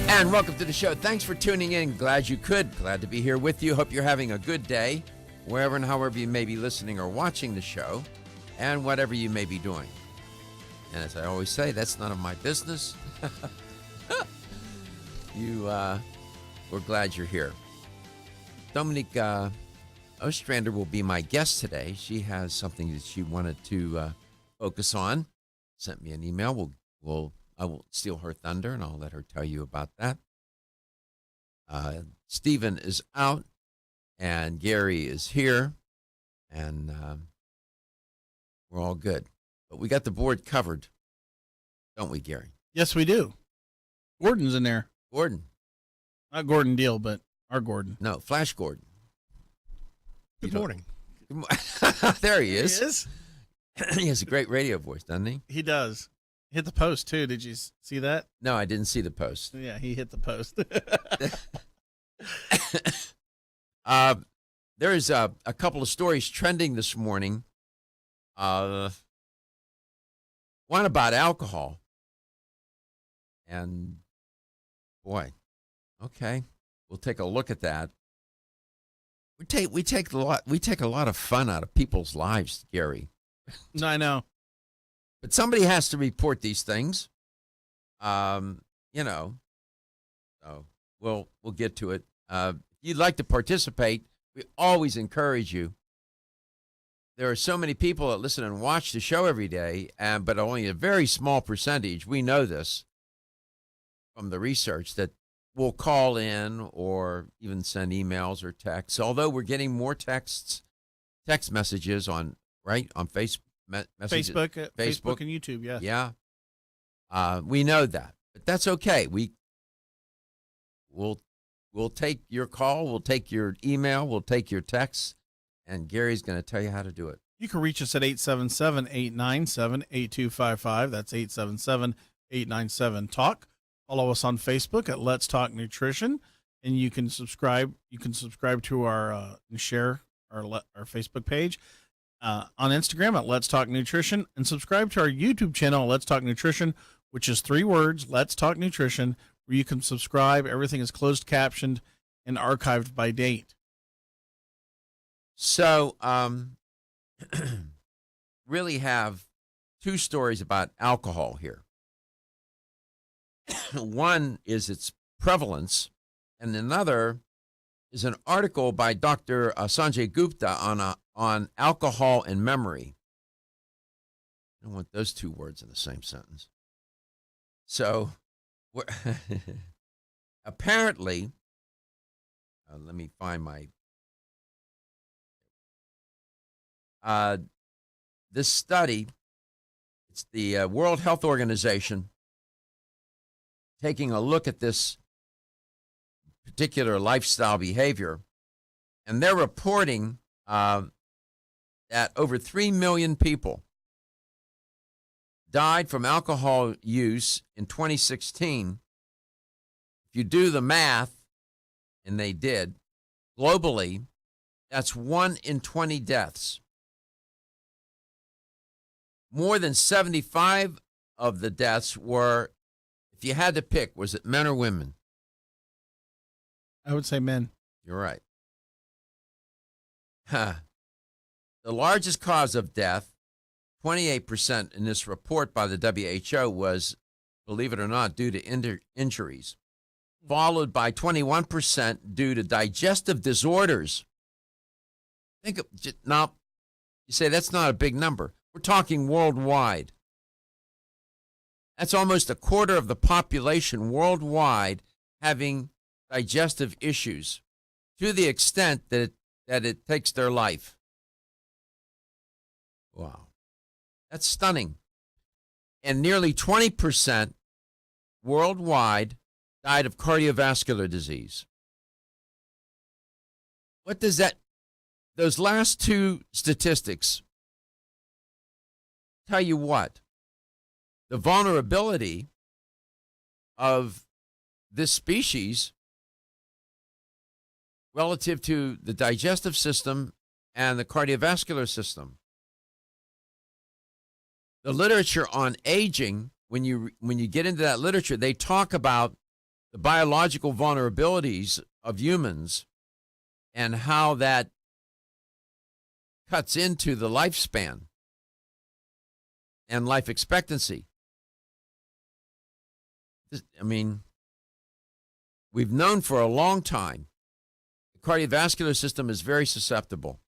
And welcome to the show. Thanks for tuning in. Glad you could. Glad to be here with you. Hope you're having a good day, wherever and however you may be listening or watching the show, and whatever you may be doing. And as I always say, that's none of my business. We're glad you're here. Dominique Ostrander will be my guest today. She has something that she wanted to focus on. Sent me an email. I will steal her thunder, and I'll let her tell you about that. Stephen is out, and Gary is here, and we're all good. But we got the board covered, don't we, Gary? Yes, we do. Gordon's in there. Gordon. Not Gordon Deal, but our Gordon. No, Flash Gordon. Good morning. There he is. He is? He has a great radio voice, doesn't he? He does. Hit the post, too. Did you see that? No, I didn't see the post. Yeah, he hit the post. There is a couple of stories trending this morning. One about alcohol. And, boy, okay, we'll take a look at that. We take a lot of fun out of people's lives, Gary. No, I know. But somebody has to report these things. So we'll get to it. If you'd like to participate, we always encourage you. There are so many people that listen and watch the show every day, but only a very small percentage, we know this from the research, that will call in or even send emails or texts. Although we're getting more text messages on Facebook. Facebook and YouTube, yes. Yeah. We know that, but that's okay. We'll take your call, we'll take your email, we'll take your text, and Gary's going to tell you how to do it. You can reach us at 877-897-8255. That's 877-897-TALK. Follow us on Facebook at Let's Talk Nutrition, and you can subscribe. You can subscribe to our and share our Facebook page. On Instagram at Let's Talk Nutrition, and subscribe to our YouTube channel, Let's Talk Nutrition, which is 3 words, Let's Talk Nutrition, where you can subscribe. Everything is closed captioned and archived by date. So, really have 2 stories about alcohol here. One is its prevalence, and another is an article by Dr. Sanjay Gupta on alcohol and memory. I don't want those 2 words in the same sentence. So, apparently, let me find my. This study, it's the World Health Organization taking a look at this particular lifestyle behavior, and they're reporting that over 3 million people died from alcohol use in 2016. If you do the math, and they did, globally, that's 1 in 20 deaths. More than 75 of the deaths were, if you had to pick, was it men or women? I would say men. You're right. The largest cause of death, 28% in this report by the WHO, was, believe it or not, due to injuries, followed by 21% due to digestive disorders. Think of, now, you say that's not a big number. We're talking worldwide. That's almost a quarter of the population worldwide having digestive issues to the extent that it takes their life. Wow. That's stunning. And nearly 20% worldwide died of cardiovascular disease. What does that, those last 2 statistics tell you what? The vulnerability of this species relative to the digestive system and the cardiovascular system. The literature on aging, when you get into that literature, they talk about the biological vulnerabilities of humans and how that cuts into the lifespan and life expectancy. I mean, we've known for a long time the cardiovascular system is very susceptible.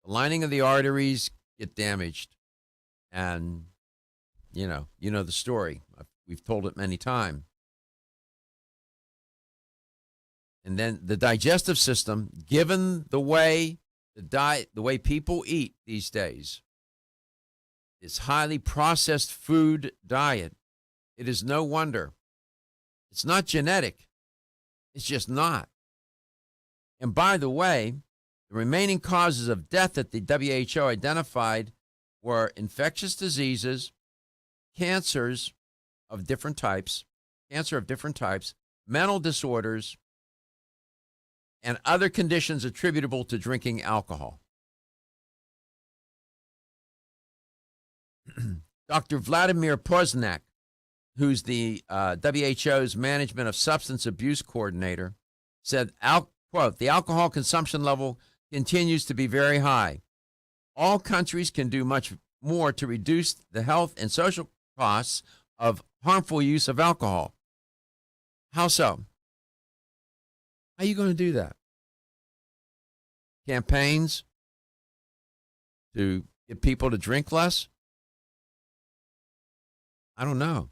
The lining of the arteries get damaged, and you know the story. We've told it many times. And then the digestive system, given the way the diet, the way people eat these days, this highly processed food diet, it is no wonder. It's not genetic. It's just not. And by the way, the remaining causes of death that the WHO identified were infectious diseases, cancers of different types, mental disorders, and other conditions attributable to drinking alcohol. Dr. Vladimir Poznak, who's the WHO's Management of Substance Abuse Coordinator, said, quote, the alcohol consumption level continues to be very high. All countries can do much more to reduce the health and social costs of harmful use of alcohol. How so? How are you going to do that? Campaigns to get people to drink less? I don't know.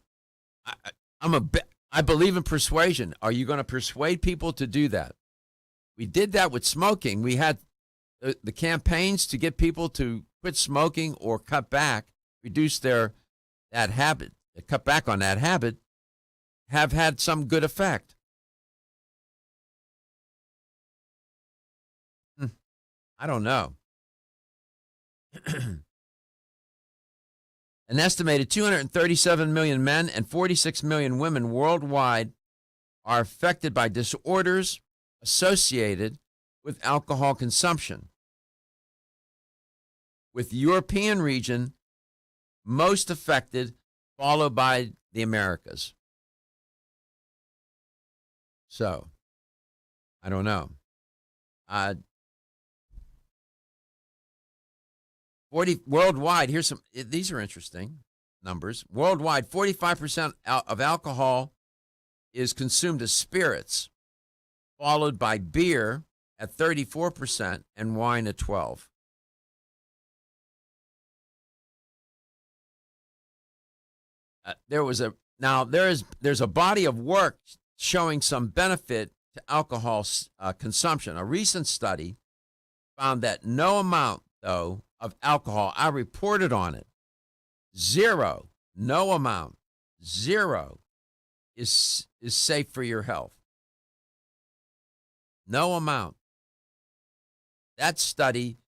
I believe in persuasion. Are you going to persuade people to do that? We did that with smoking. We had the campaigns to get people to quit smoking or cut back, reduce that habit, cut back on that habit, have had some good effect. I don't know. An estimated 237 million men and 46 million women worldwide are affected by disorders associated with alcohol consumption, with the European region most affected, followed by the Americas. So, I don't know. 40 worldwide, these are interesting numbers. Worldwide, 45% of alcohol is consumed as spirits, followed by beer at 34% and wine at 12%. There's a body of work showing some benefit to alcohol consumption. A recent study found that no amount, though, of alcohol, I reported on it, zero is safe for your health. No amount. That study,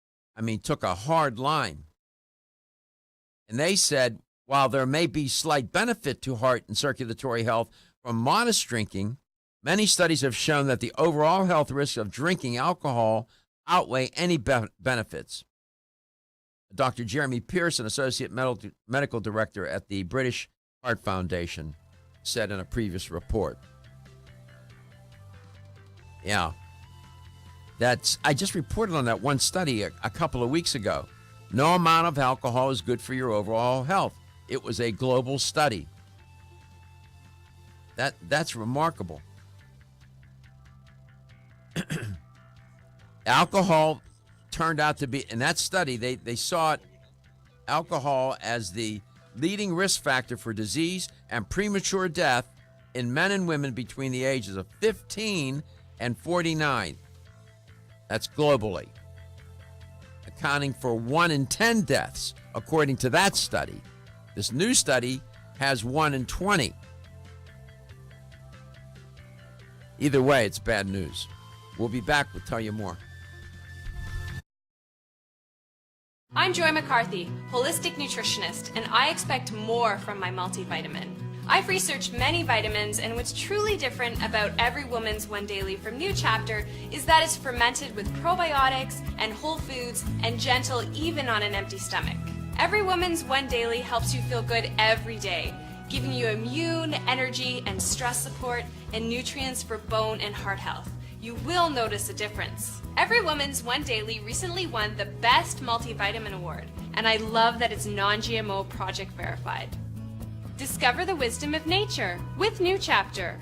took a hard line. And they said, while there may be slight benefit to heart and circulatory health from modest drinking, many studies have shown that the overall health risks of drinking alcohol outweigh any benefits. Dr. Jeremy Pearson, Associate Medical Director at the British Heart Foundation, said in a previous report. Yeah. I just reported on that one study a couple of weeks ago. No amount of alcohol is good for your overall health. It was a global study. That's remarkable. Alcohol turned out to be, in that study, they saw alcohol as the leading risk factor for disease and premature death in men and women between the ages of 15 and 49. That's globally, accounting for 1 in 10 deaths, according to that study. This new study has 1 in 20. Either way, it's bad news. We'll be back. We'll tell you more. I'm Joy McCarthy, holistic nutritionist, and I expect more from my multivitamin. I've researched many vitamins, and what's truly different about Every Woman's One Daily from New Chapter is that it's fermented with probiotics and whole foods and gentle even on an empty stomach. Every Woman's One Daily helps you feel good every day. giving you immune, energy, and stress support, and nutrients for bone and heart health. You will notice a difference. Every Woman's One Daily recently won the Best Multivitamin Award, and I love that it's non-GMO project verified. Discover the wisdom of nature with New Chapter.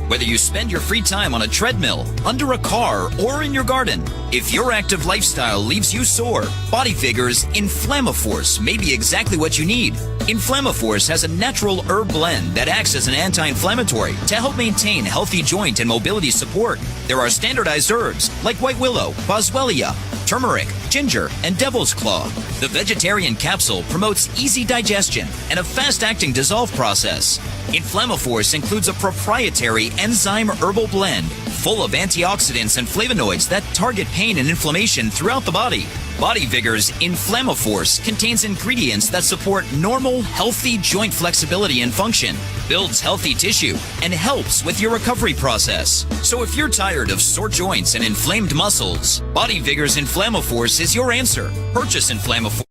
Whether you spend your free time on a treadmill, under a car, or in your garden, if your active lifestyle leaves you sore, Body Vigor's Inflammaforce may be exactly what you need. Inflammaforce has a natural herb blend that acts as an anti-inflammatory to help maintain healthy joint and mobility support. There are standardized herbs like white willow, boswellia, turmeric, ginger, and devil's claw. The vegetarian capsule promotes easy digestion and a fast-acting dissolve process. Inflammaforce includes a proprietary enzyme herbal blend full of antioxidants and flavonoids that target pain and inflammation throughout the body. Body Vigor's Inflammaforce contains ingredients that support normal, healthy joint flexibility and function, builds healthy tissue, and helps with your recovery process. So if you're tired of sore joints and inflamed muscles, Body Vigor's Inflammaforce is your answer. Purchase Inflammaforce.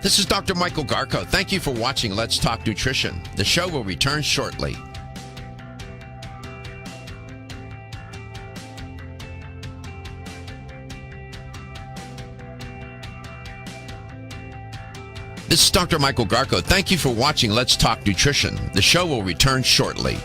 This is Dr. Michael Garko. Thank you for watching Let's Talk Nutrition. The show will return shortly. This is Dr. Michael Garko. Thank you for watching Let's Talk Nutrition. The show will return shortly.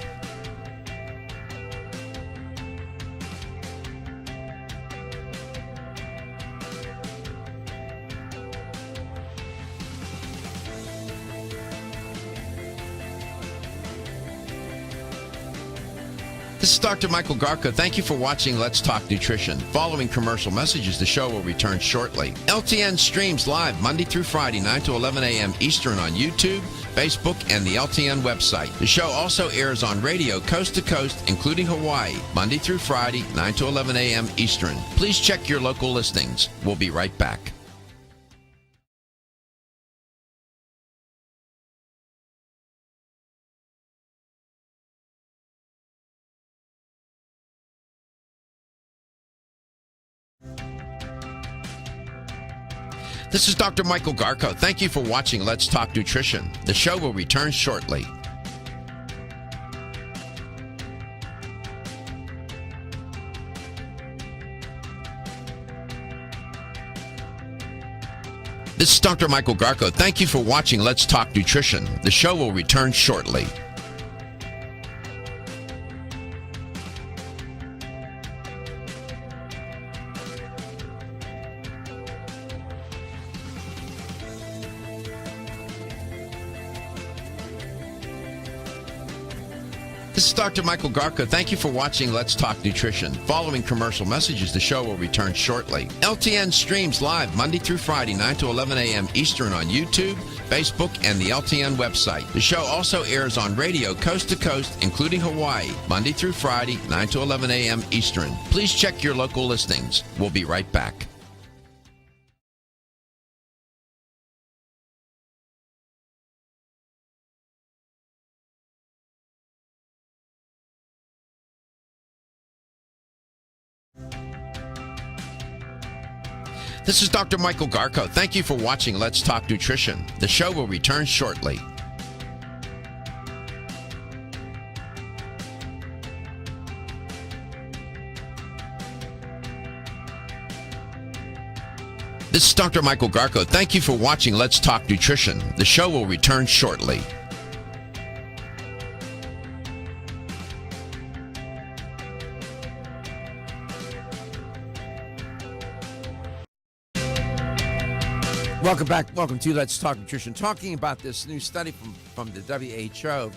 This is Dr. Michael Garko. Thank you for watching Let's Talk Nutrition. Following commercial messages, the show will return shortly. LTN streams live Monday through Friday, 9 to 11 a.m. Eastern on YouTube, Facebook, and the LTN website. The show also airs on radio coast to coast, including Hawaii, Monday through Friday, 9 to 11 a.m. Eastern. Please check your local listings. We'll be right back. This is Dr. Michael Garko. Thank you for watching Let's Talk Nutrition. The show will return shortly. This is Dr. Michael Garko. Thank you for watching Let's Talk Nutrition. The show will return shortly. This is Dr. Michael Garko. Thank you for watching Let's Talk Nutrition. Following commercial messages, the show will return shortly. LTN streams live Monday through Friday, 9 to 11 a.m. Eastern on YouTube, Facebook, and the LTN website. The show also airs on radio coast to coast, including Hawaii, Monday through Friday, 9 to 11 a.m. Eastern. Please check your local listings. We'll be right back. This is Dr. Michael Garko. Thank you for watching Let's Talk Nutrition. The show will return shortly. This is Dr. Michael Garko. Thank you for watching Let's Talk Nutrition. The show will return shortly. Welcome back. Welcome to Let's Talk Nutrition. Talking about this new study from the WHO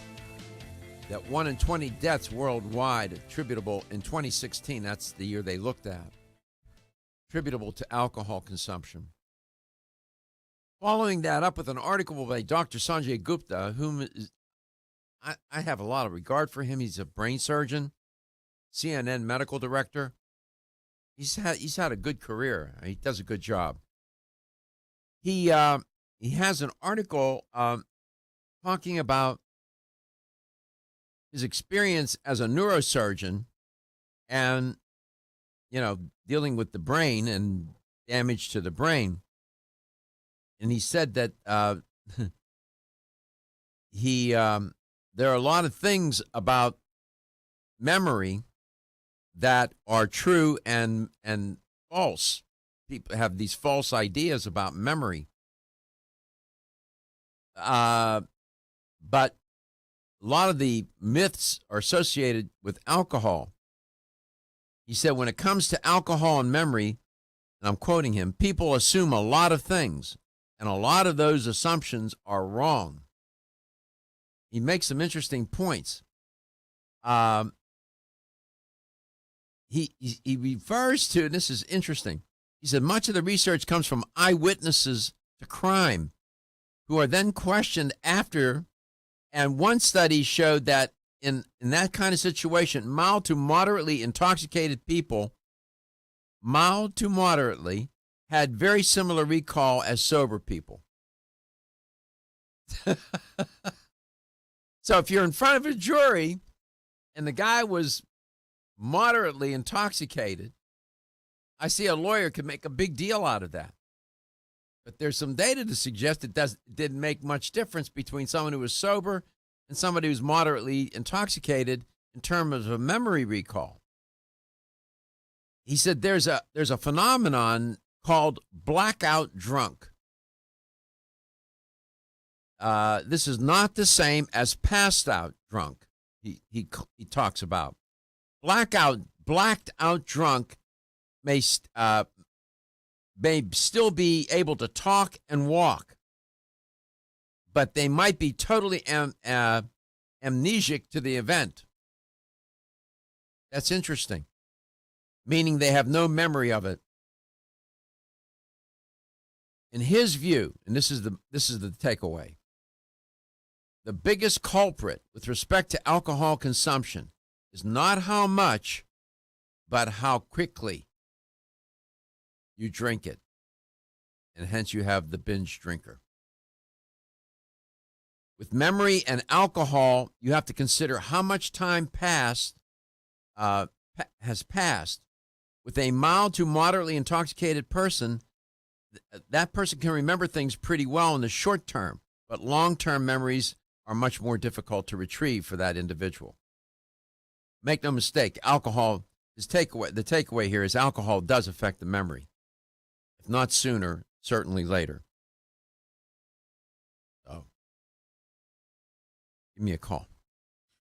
that 1 in 20 deaths worldwide attributable in 2016, that's the year they looked at, attributable to alcohol consumption. Following that up with an article by Dr. Sanjay Gupta, whom I have a lot of regard for him. He's a brain surgeon, CNN medical director. He's had a good career. He does a good job. He has an article talking about his experience as a neurosurgeon and dealing with the brain and damage to the brain. And he said that there are a lot of things about memory that are true and false. People have these false ideas about memory. But a lot of the myths are associated with alcohol. He said, when it comes to alcohol and memory, and I'm quoting him, people assume a lot of things, and a lot of those assumptions are wrong. He makes some interesting points. He refers to, and this is interesting, he said much of the research comes from eyewitnesses to crime who are then questioned after, and one study showed that in that kind of situation, mild to moderately intoxicated people, mild to moderately, had very similar recall as sober people. So if you're in front of a jury and the guy was moderately intoxicated, I see a lawyer could make a big deal out of that. But there's some data to suggest it didn't make much difference between someone who was sober and somebody who's moderately intoxicated in terms of memory recall. He said there's a phenomenon called blackout drunk. This is not the same as passed out drunk. He talks about blacked out drunk may still be able to talk and walk, but they might be totally amnesic to the event. That's interesting, meaning they have no memory of it. In his view, and this is the takeaway, the biggest culprit with respect to alcohol consumption is not how much, but how quickly you drink it. And hence you have the binge drinker. With memory and alcohol, you have to consider how much time has passed. With a mild to moderately intoxicated person, that person can remember things pretty well in the short term, but long-term memories are much more difficult to retrieve for that individual. Make no mistake, alcohol is the takeaway here is alcohol does affect the memory. If not sooner, certainly later. So, give me a call.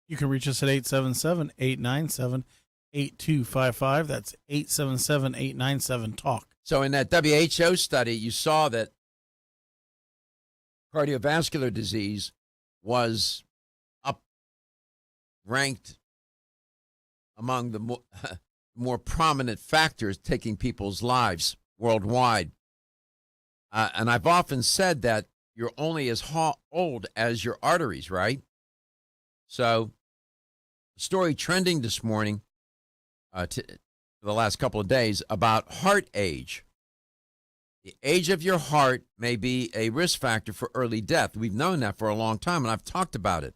You can reach us at 877-897-8255. That's 877-897-TALK. So in that WHO study, you saw that cardiovascular disease was ranked among the more prominent factors taking people's lives worldwide. And I've often said that you're only as old as your arteries, right? So, a story trending this morning for the last couple of days about heart age. The age of your heart may be a risk factor for early death. We've known that for a long time, and I've talked about it.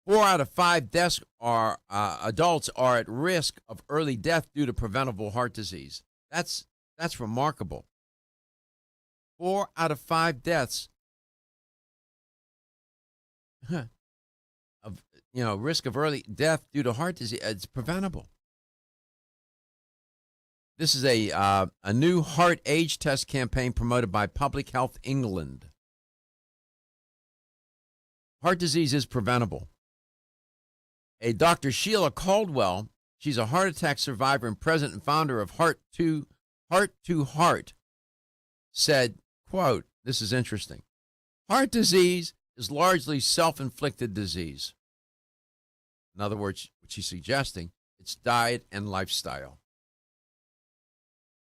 4 out of 5 deaths adults are at risk of early death due to preventable heart disease. That's remarkable. 4 out of 5 deaths of risk of early death due to heart disease. It's preventable. This is a new heart age test campaign promoted by Public Health England. Heart disease is preventable. A Dr. Sheila Caldwell, she's a heart attack survivor and president and founder of Heart to Heart, said, quote, this is interesting, heart disease is largely self-inflicted disease. In other words, what she's suggesting, it's diet and lifestyle.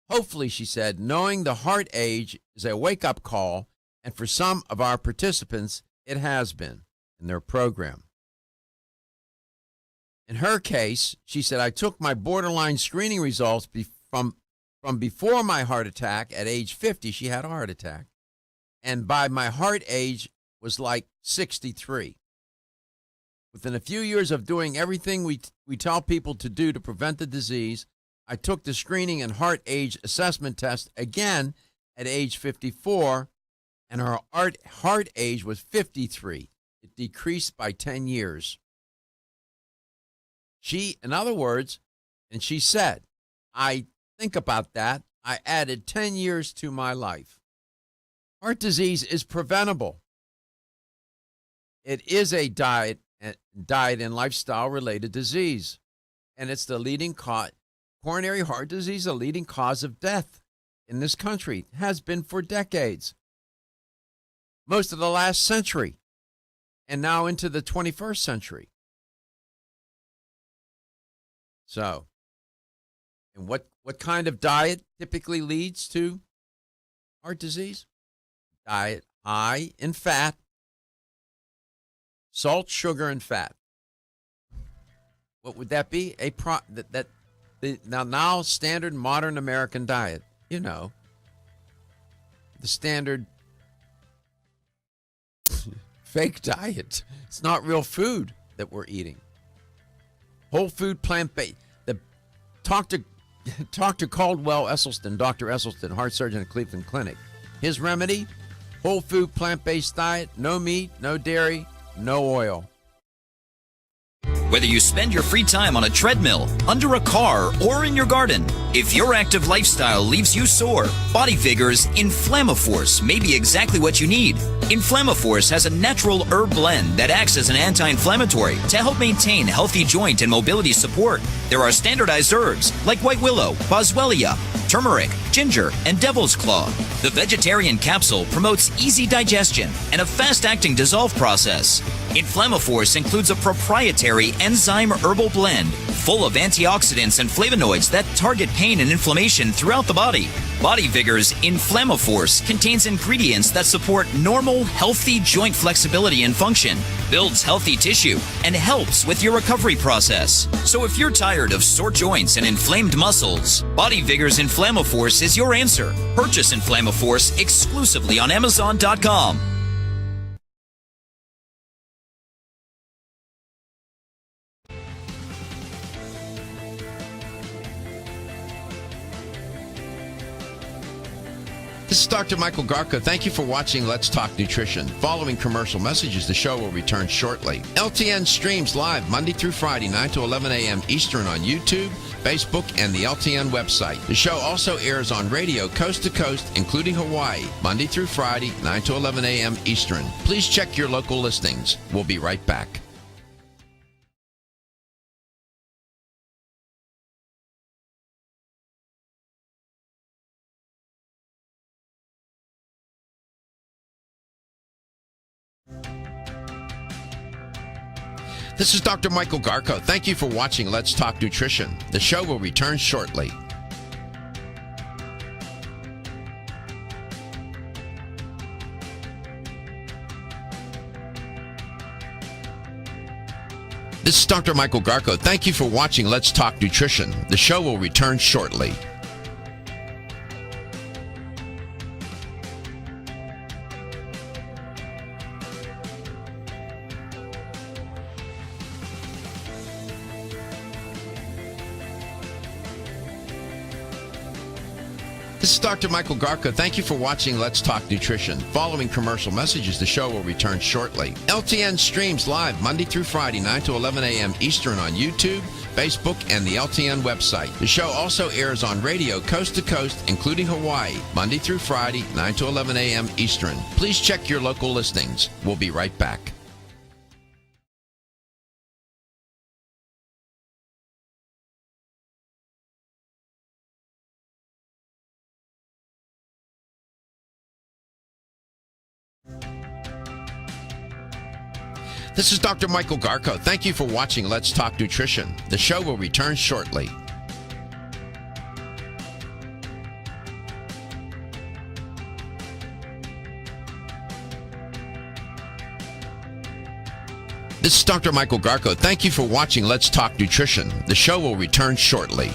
Hopefully, she said, knowing the heart age is a wake-up call, and for some of our participants, it has been in their program. In her case, she said, I took my borderline screening results from before my heart attack at age 50. She had a heart attack. And by my heart age was like 63. Within a few years of doing everything we tell people to do to prevent the disease, I took the screening and heart age assessment test again at age 54, and her heart age was 53. It decreased by 10 years. In other words, and she said, I think about that. I added 10 years to my life. Heart disease is preventable. It is a diet and lifestyle related disease, and it's the leading cause. Coronary heart disease, the leading cause of death in this country, has been for decades, most of the last century, and now into the 21st century. So, and what kind of diet typically leads to heart disease? Diet high in fat, salt, sugar, and fat. What would that be? Now standard modern American diet, the standard fake diet. It's not real food that we're eating. Whole food, plant-based. Talk to Caldwell Esselstyn, Dr. Esselstyn, heart surgeon at Cleveland Clinic. His remedy: whole food, plant-based diet, no meat, no dairy, no oil. Whether you spend your free time on a treadmill, under a car, or in your garden, if your active lifestyle leaves you sore, Body Vigor's Inflammaforce may be exactly what you need. Inflammaforce has a natural herb blend that acts as an anti-inflammatory to help maintain healthy joint and mobility support. There are standardized herbs like white willow, boswellia, turmeric, ginger, and devil's claw. The vegetarian capsule promotes easy digestion and a fast-acting dissolve process. Inflammaforce includes a proprietary enzyme herbal blend full of antioxidants and flavonoids that target pain and inflammation throughout the body. Body Vigor's Inflammaforce contains ingredients that support normal, healthy joint flexibility and function, builds healthy tissue, and helps with your recovery process. So if you're tired of sore joints and inflamed muscles, Body Vigor's Inflammaforce is your answer. Purchase Inflammaforce exclusively on Amazon.com. This is Dr. Michael Garko. Thank you for watching Let's Talk Nutrition. Following commercial messages, the show will return shortly. LTN streams live Monday through Friday, 9 to 11 a.m. Eastern on YouTube, Facebook, and the LTN website. The show also airs on radio coast to coast, including Hawaii, Monday through Friday, 9 to 11 a.m. Eastern. Please check your local listings. We'll be right back. This is Dr. Michael Garko. Thank you for watching Let's Talk Nutrition. The show will return shortly. This is Dr. Michael Garko. Thank you for watching Let's Talk Nutrition. The show will return shortly. This is Dr. Michael Garko. Thank you for watching Let's Talk Nutrition. Following commercial messages, the show will return shortly. LTN streams live Monday through Friday, 9 to 11 a.m. Eastern on YouTube, Facebook, and the LTN website. The show also airs on radio coast to coast, including Hawaii, Monday through Friday, 9 to 11 a.m. Eastern. Please check your local listings. We'll be right back. This is Dr. Michael Garko. Thank you for watching Let's Talk Nutrition. The show will return shortly. This is Dr. Michael Garko. Thank you for watching Let's Talk Nutrition. The show will return shortly.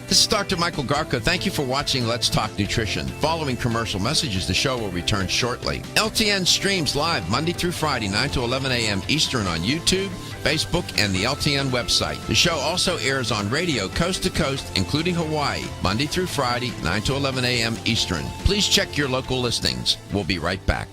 This is Dr. Michael Garko. Thank you for watching Let's Talk Nutrition. Following commercial messages, the show will return shortly. LTN streams live Monday through Friday, 9 to 11 a.m. Eastern on YouTube, Facebook, and the LTN website. The show also airs on radio coast to coast, including Hawaii, Monday through Friday, 9 to 11 a.m. Eastern. Please check your local listings. We'll be right back.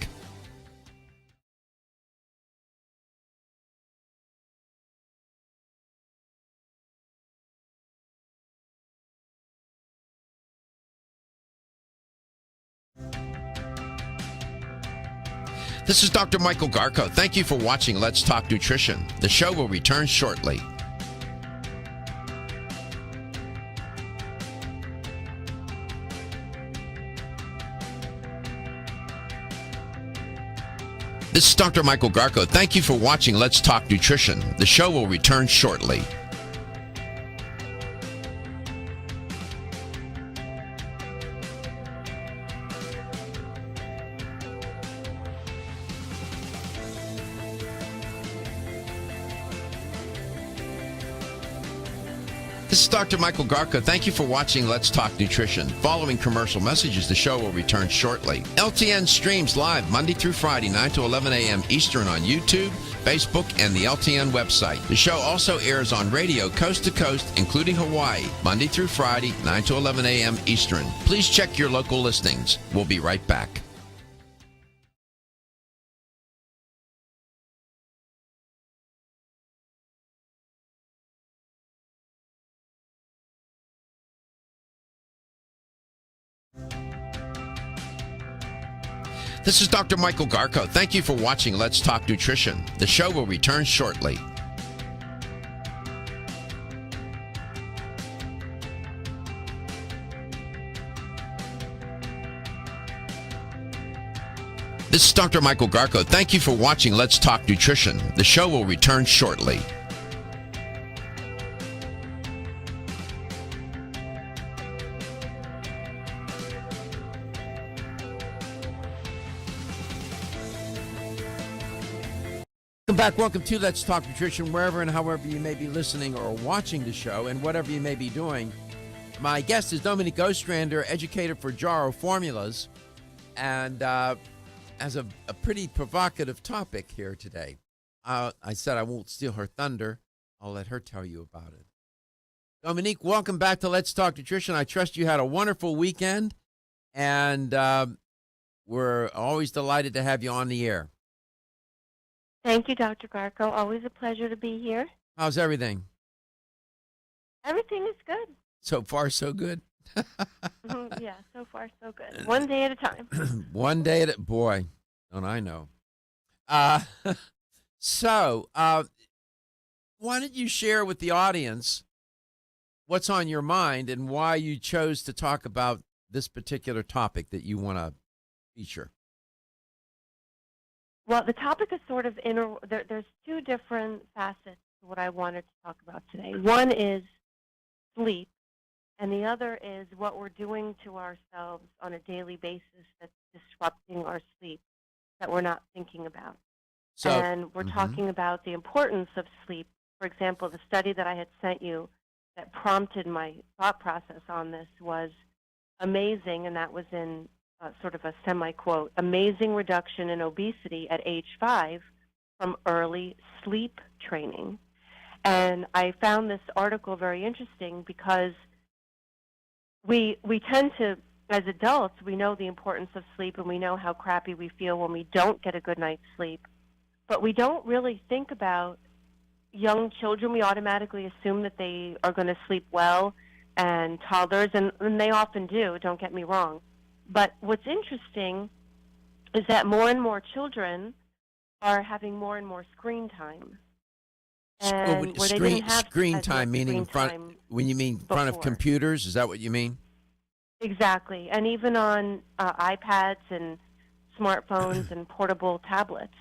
This is Dr. Michael Garko. Thank you for watching Let's Talk Nutrition. The show will return shortly. This is Dr. Michael Garko. Thank you for watching Let's Talk Nutrition. The show will return shortly. This is Dr. Michael Garko. Thank you for watching Let's Talk Nutrition. Following commercial messages, the show will return shortly. LTN streams live Monday through Friday, 9 to 11 a.m. Eastern on YouTube, Facebook, and the LTN website. The show also airs on radio coast to coast, including Hawaii, Monday through Friday, 9 to 11 a.m. Eastern. Please check your local listings. We'll be right back. This is Dr. Michael Garko. Thank you for watching Let's Talk Nutrition. The show will return shortly. This is Dr. Michael Garko. Thank you for watching Let's Talk Nutrition. The show will return shortly. Welcome back. Welcome to Let's Talk Nutrition, wherever and however you may be listening or watching the show, and whatever you may be doing. My guest is Dominique Ostrander, educator for Jarrow Formulas, and has a pretty provocative topic here today. I said I won't steal her thunder. I'll let her tell you about it. Dominique, welcome back to Let's Talk Nutrition. I trust you had a wonderful weekend, and we're always delighted to have you on the air. Thank you, Dr. Garko. Always a pleasure to be here. How's everything? Everything is good. So far, so good. Yeah, so far, so good. One day at a time. One day at a boy, don't I know? So, why don't you share with the audience what's on your mind and why you chose to talk about this particular topic that you want to feature? Well, the topic is sort of there's two different facets to what I wanted to talk about today. One is sleep, and the other is what we're doing to ourselves on a daily basis that's disrupting our sleep that we're not thinking about. And we're talking about the importance of sleep. For example, the study that I had sent you that prompted my thought process on this was amazing, and that was in sort of a semi-quote, amazing reduction in obesity at age 5 from early sleep training. And I found this article very interesting because we tend to, as adults, we know the importance of sleep and we know how crappy we feel when we don't get a good night's sleep. But we don't really think about young children. We automatically assume that they are going to sleep well, and toddlers, and they often do, don't get me wrong. But what's interesting is that more and more children are having more and more screen time. And where they didn't have screen time, meaning in front, when you mean in front of computers, is that what you mean? Exactly. And even on iPads and smartphones and portable tablets.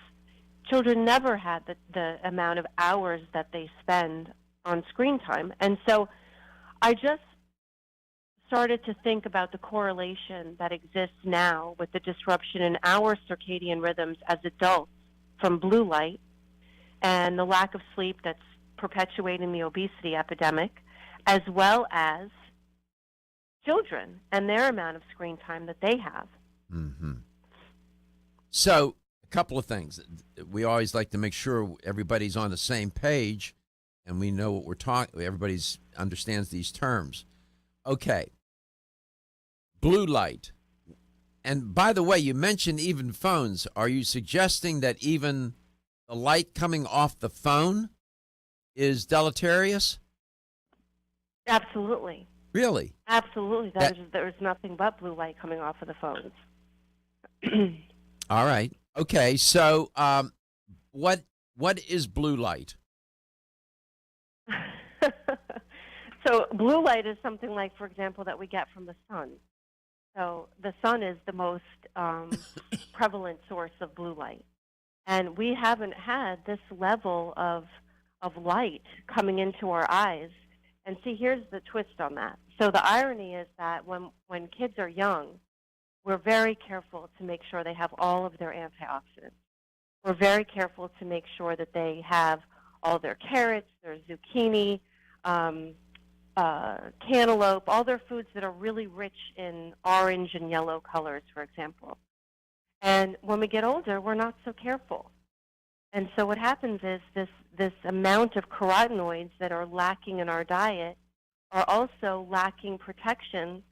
Children never had the amount of hours that they spend on screen time. And so I just started to think about the correlation that exists now with the disruption in our circadian rhythms as adults from blue light and the lack of sleep that's perpetuating the obesity epidemic, as well as children and their amount of screen time that they have. Mm-hmm. So, a couple of things. We always like to make sure everybody's on the same page and we know what we're talking. Everybody understands these terms. Okay. Blue light. And by the way, you mentioned even phones. Are you suggesting that even the light coming off the phone is deleterious? Absolutely. Really? Absolutely. There's nothing but blue light coming off of the phones. All right. Okay. So, what is blue light? So blue light is something like, for example, that we get from the sun. So the sun is the most prevalent source of blue light. And we haven't had this level of light coming into our eyes. And see, here's the twist on that. So the irony is that when kids are young, we're very careful to make sure they have all of their antioxidants. We're very careful to make sure that they have all their carrots, their zucchini, cantaloupe, all their foods that are really rich in orange and yellow colors, for example. And when we get older, we're not so careful. And so what happens is this amount of carotenoids that are lacking in our diet are also lacking protection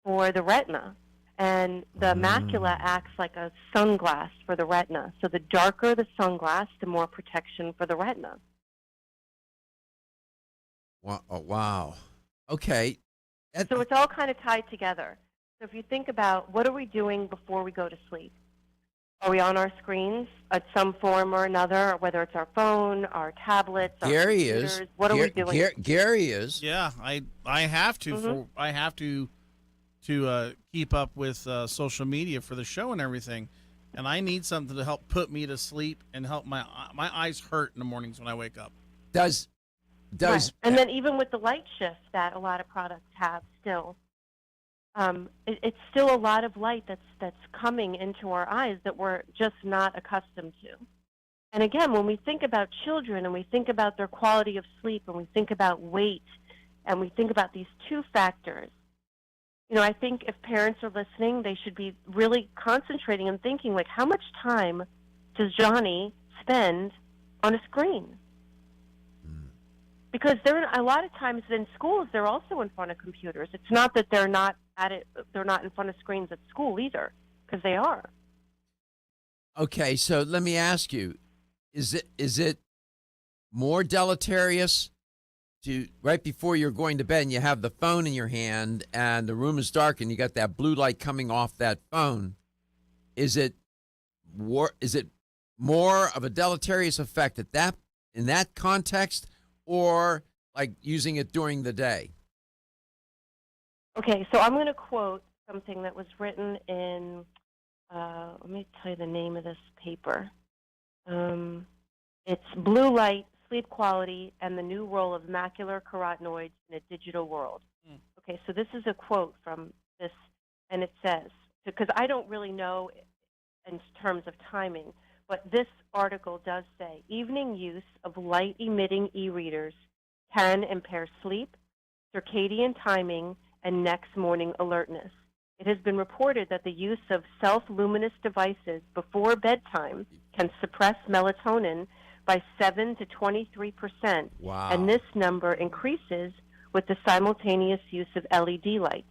for the retina. And the macula acts like a sunglass for the retina. So the darker the sunglass, the more protection for the retina. Wow. Okay. So it's all kind of tied together. So if you think about what are we doing before we go to sleep? Are we on our screens at some form or another, whether it's our phone, our tablets, our Gary computers? is. What are we doing? Gary is. Yeah, I have to. Mm-hmm. I have to keep up with social media for the show and everything, and I need something to help put me to sleep and help my eyes hurt in the mornings when I wake up. Does Right. And then even with the light shift that a lot of products have still, it's still a lot of light that's coming into our eyes that we're just not accustomed to. And again, when we think about children and we think about their quality of sleep and we think about weight and we think about these two factors, I think if parents are listening, they should be really concentrating and thinking, like, how much time does Johnny spend on a screen? Because a lot of times in schools, they're also in front of computers. It's not that they're not at it; they're not in front of screens at school either, because they are. Okay, so let me ask you: is it more deleterious to right before you're going to bed and you have the phone in your hand and the room is dark and you got that blue light coming off that phone? Is it more of a deleterious effect in that context? Or like using it during the day? Okay, so I'm going to quote something that was written in, let me tell you the name of this paper. It's Blue Light, Sleep Quality, and the New Role of Macular Carotenoids in a Digital World. Okay, so this is a quote from this, and it says, because I don't really know in terms of timing, but this article does say, evening use of light-emitting e-readers can impair sleep, circadian timing, and next morning alertness. It has been reported that the use of self-luminous devices before bedtime can suppress melatonin by 7 to 23%, Wow. and this number increases with the simultaneous use of LED lights.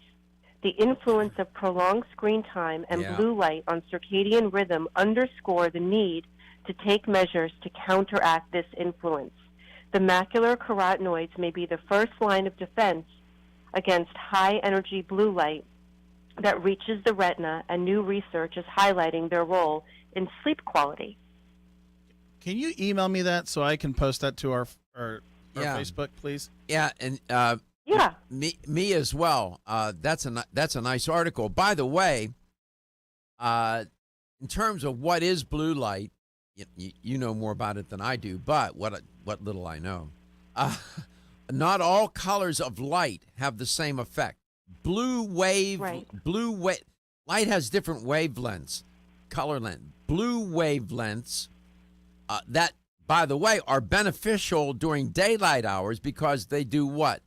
The influence of prolonged screen time and blue light on circadian rhythm underscore the need to take measures to counteract this influence. The macular carotenoids may be the first line of defense against high-energy blue light that reaches the retina, and new research is highlighting their role in sleep quality. Can you email me that so I can post that to our Facebook, please? Yeah, and Yeah. me as well. That's a nice article. By the way, in terms of what is blue light, you know more about it than I do. But what little I know, not all colors of light have the same effect. Light has different wavelengths, color length. Blue wavelengths that, by the way, are beneficial during daylight hours because they do what?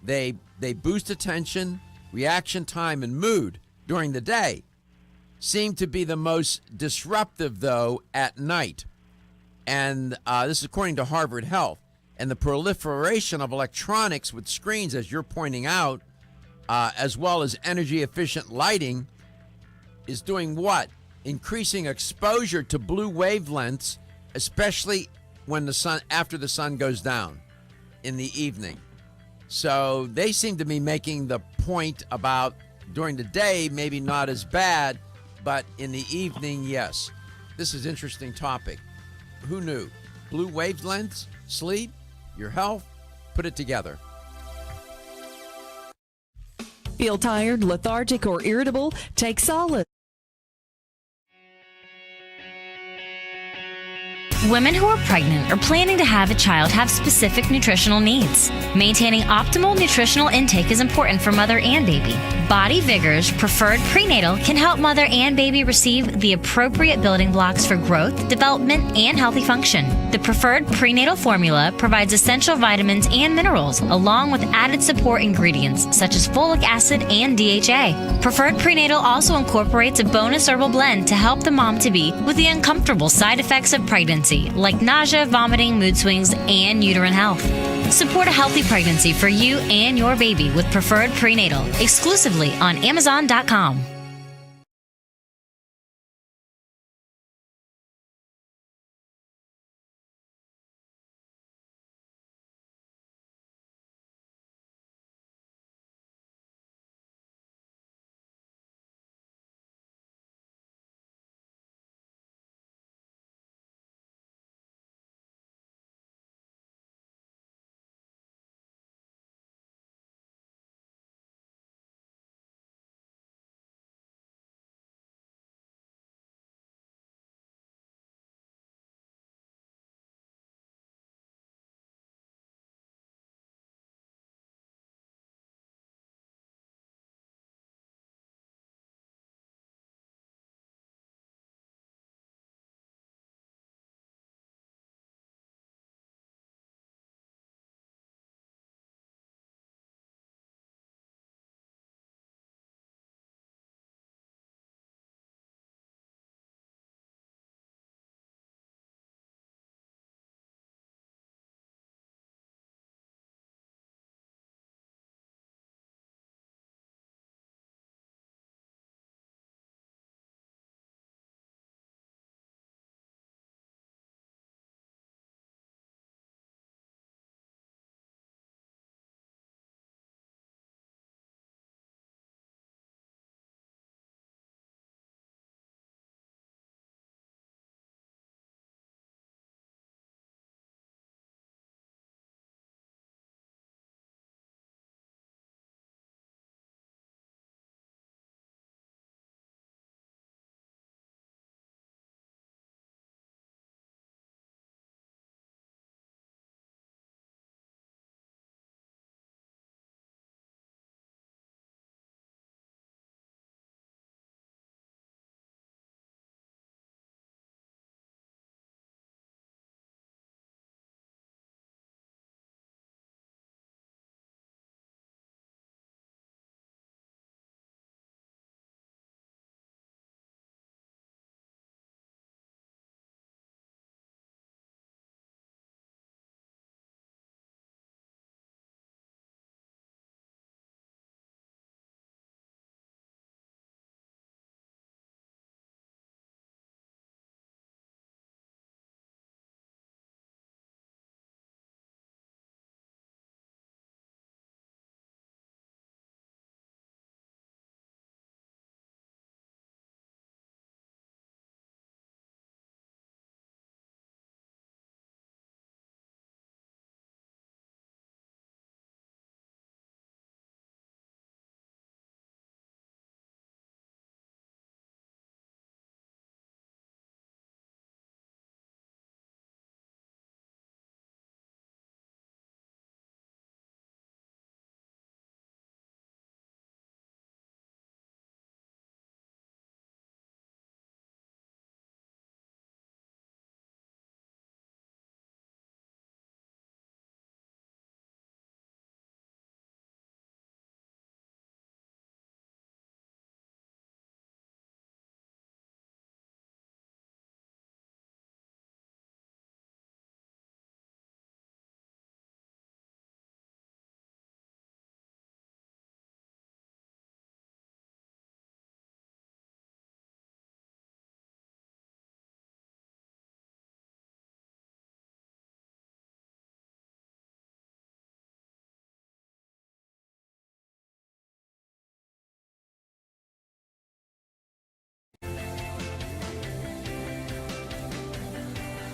They boost attention, reaction time, and mood during the day. Seem to be the most disruptive, though, at night. And this is according to Harvard Health. And the proliferation of electronics with screens, as you're pointing out, as well as energy-efficient lighting, is doing what? Increasing exposure to blue wavelengths, especially when after the sun goes down in the evening. So they seem to be making the point about during the day, maybe not as bad, but in the evening, yes. This is an interesting topic. Who knew? Blue wavelengths, sleep, your health, put it together. Feel tired, lethargic, or irritable? Take Solid. Women who are pregnant or planning to have a child have specific nutritional needs. Maintaining optimal nutritional intake is important for mother and baby. Body Vigor's Preferred Prenatal can help mother and baby receive the appropriate building blocks for growth, development, and healthy function. The Preferred Prenatal formula provides essential vitamins and minerals, along with added support ingredients such as folic acid and DHA. Preferred Prenatal also incorporates a bonus herbal blend to help the mom-to-be with the uncomfortable side effects of pregnancy, like nausea, vomiting, mood swings, and uterine health. Support a healthy pregnancy for you and your baby with Preferred Prenatal, exclusively on Amazon.com.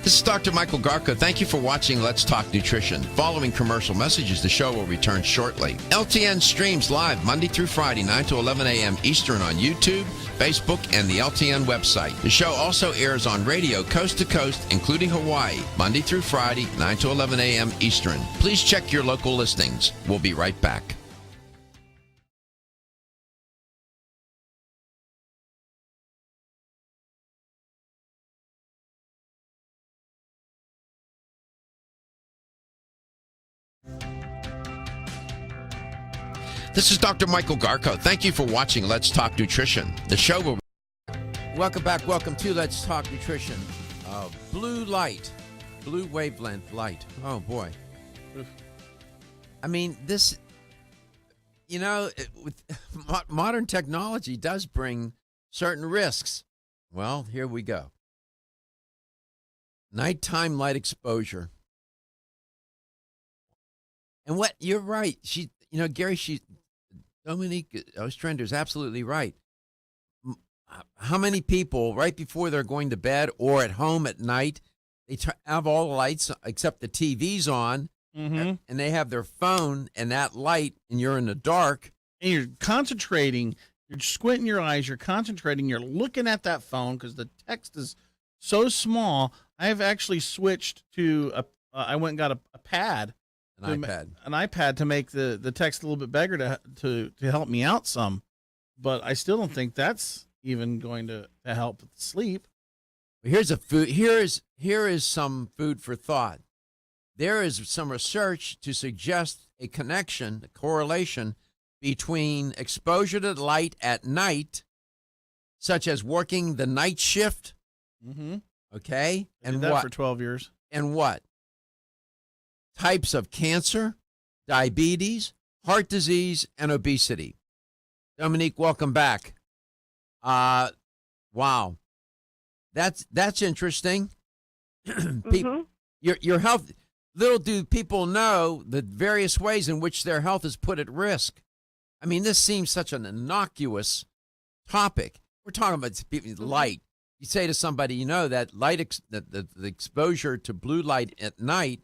This is Dr. Michael Garko. Thank you for watching Let's Talk Nutrition. Following commercial messages, the show will return shortly. LTN streams live Monday through Friday, 9 to 11 a.m. Eastern on YouTube, Facebook, and the LTN website. The show also airs on radio coast to coast, including Hawaii, Monday through Friday, 9 to 11 a.m. Eastern. Please check your local listings. We'll be right back. This is Dr. Michael Garko. Thank you for watching Let's Talk Nutrition. The show will... Welcome back. Welcome to Let's Talk Nutrition. Blue light. Blue wavelength light. Oh, boy. I mean, this... with modern technology does bring certain risks. Well, here we go. Nighttime light exposure. And what... You're right. Dominique Ostrander is absolutely right. How many people, right before they're going to bed or at home at night, they have all the lights except the TV's on, and they have their phone and that light, and you're in the dark. And you're concentrating, you're squinting your eyes, you're concentrating, you're looking at that phone because the text is so small. I've actually switched to I went and got a pad. An iPad to make the text a little bit bigger to help me out some, but I still don't think that's even going to help with sleep. Here's here is some food for thought. There is some research to suggest a correlation between exposure to light at night, such as working the night shift. Okay, I did that for 12 years. And what? Types of cancer, diabetes, heart disease, and obesity. Dominique, welcome back. Wow. That's interesting. Your health, little do people know the various ways in which their health is put at risk. I mean, this seems such an innocuous topic. We're talking about light. You say to somebody, that light, the exposure to blue light at night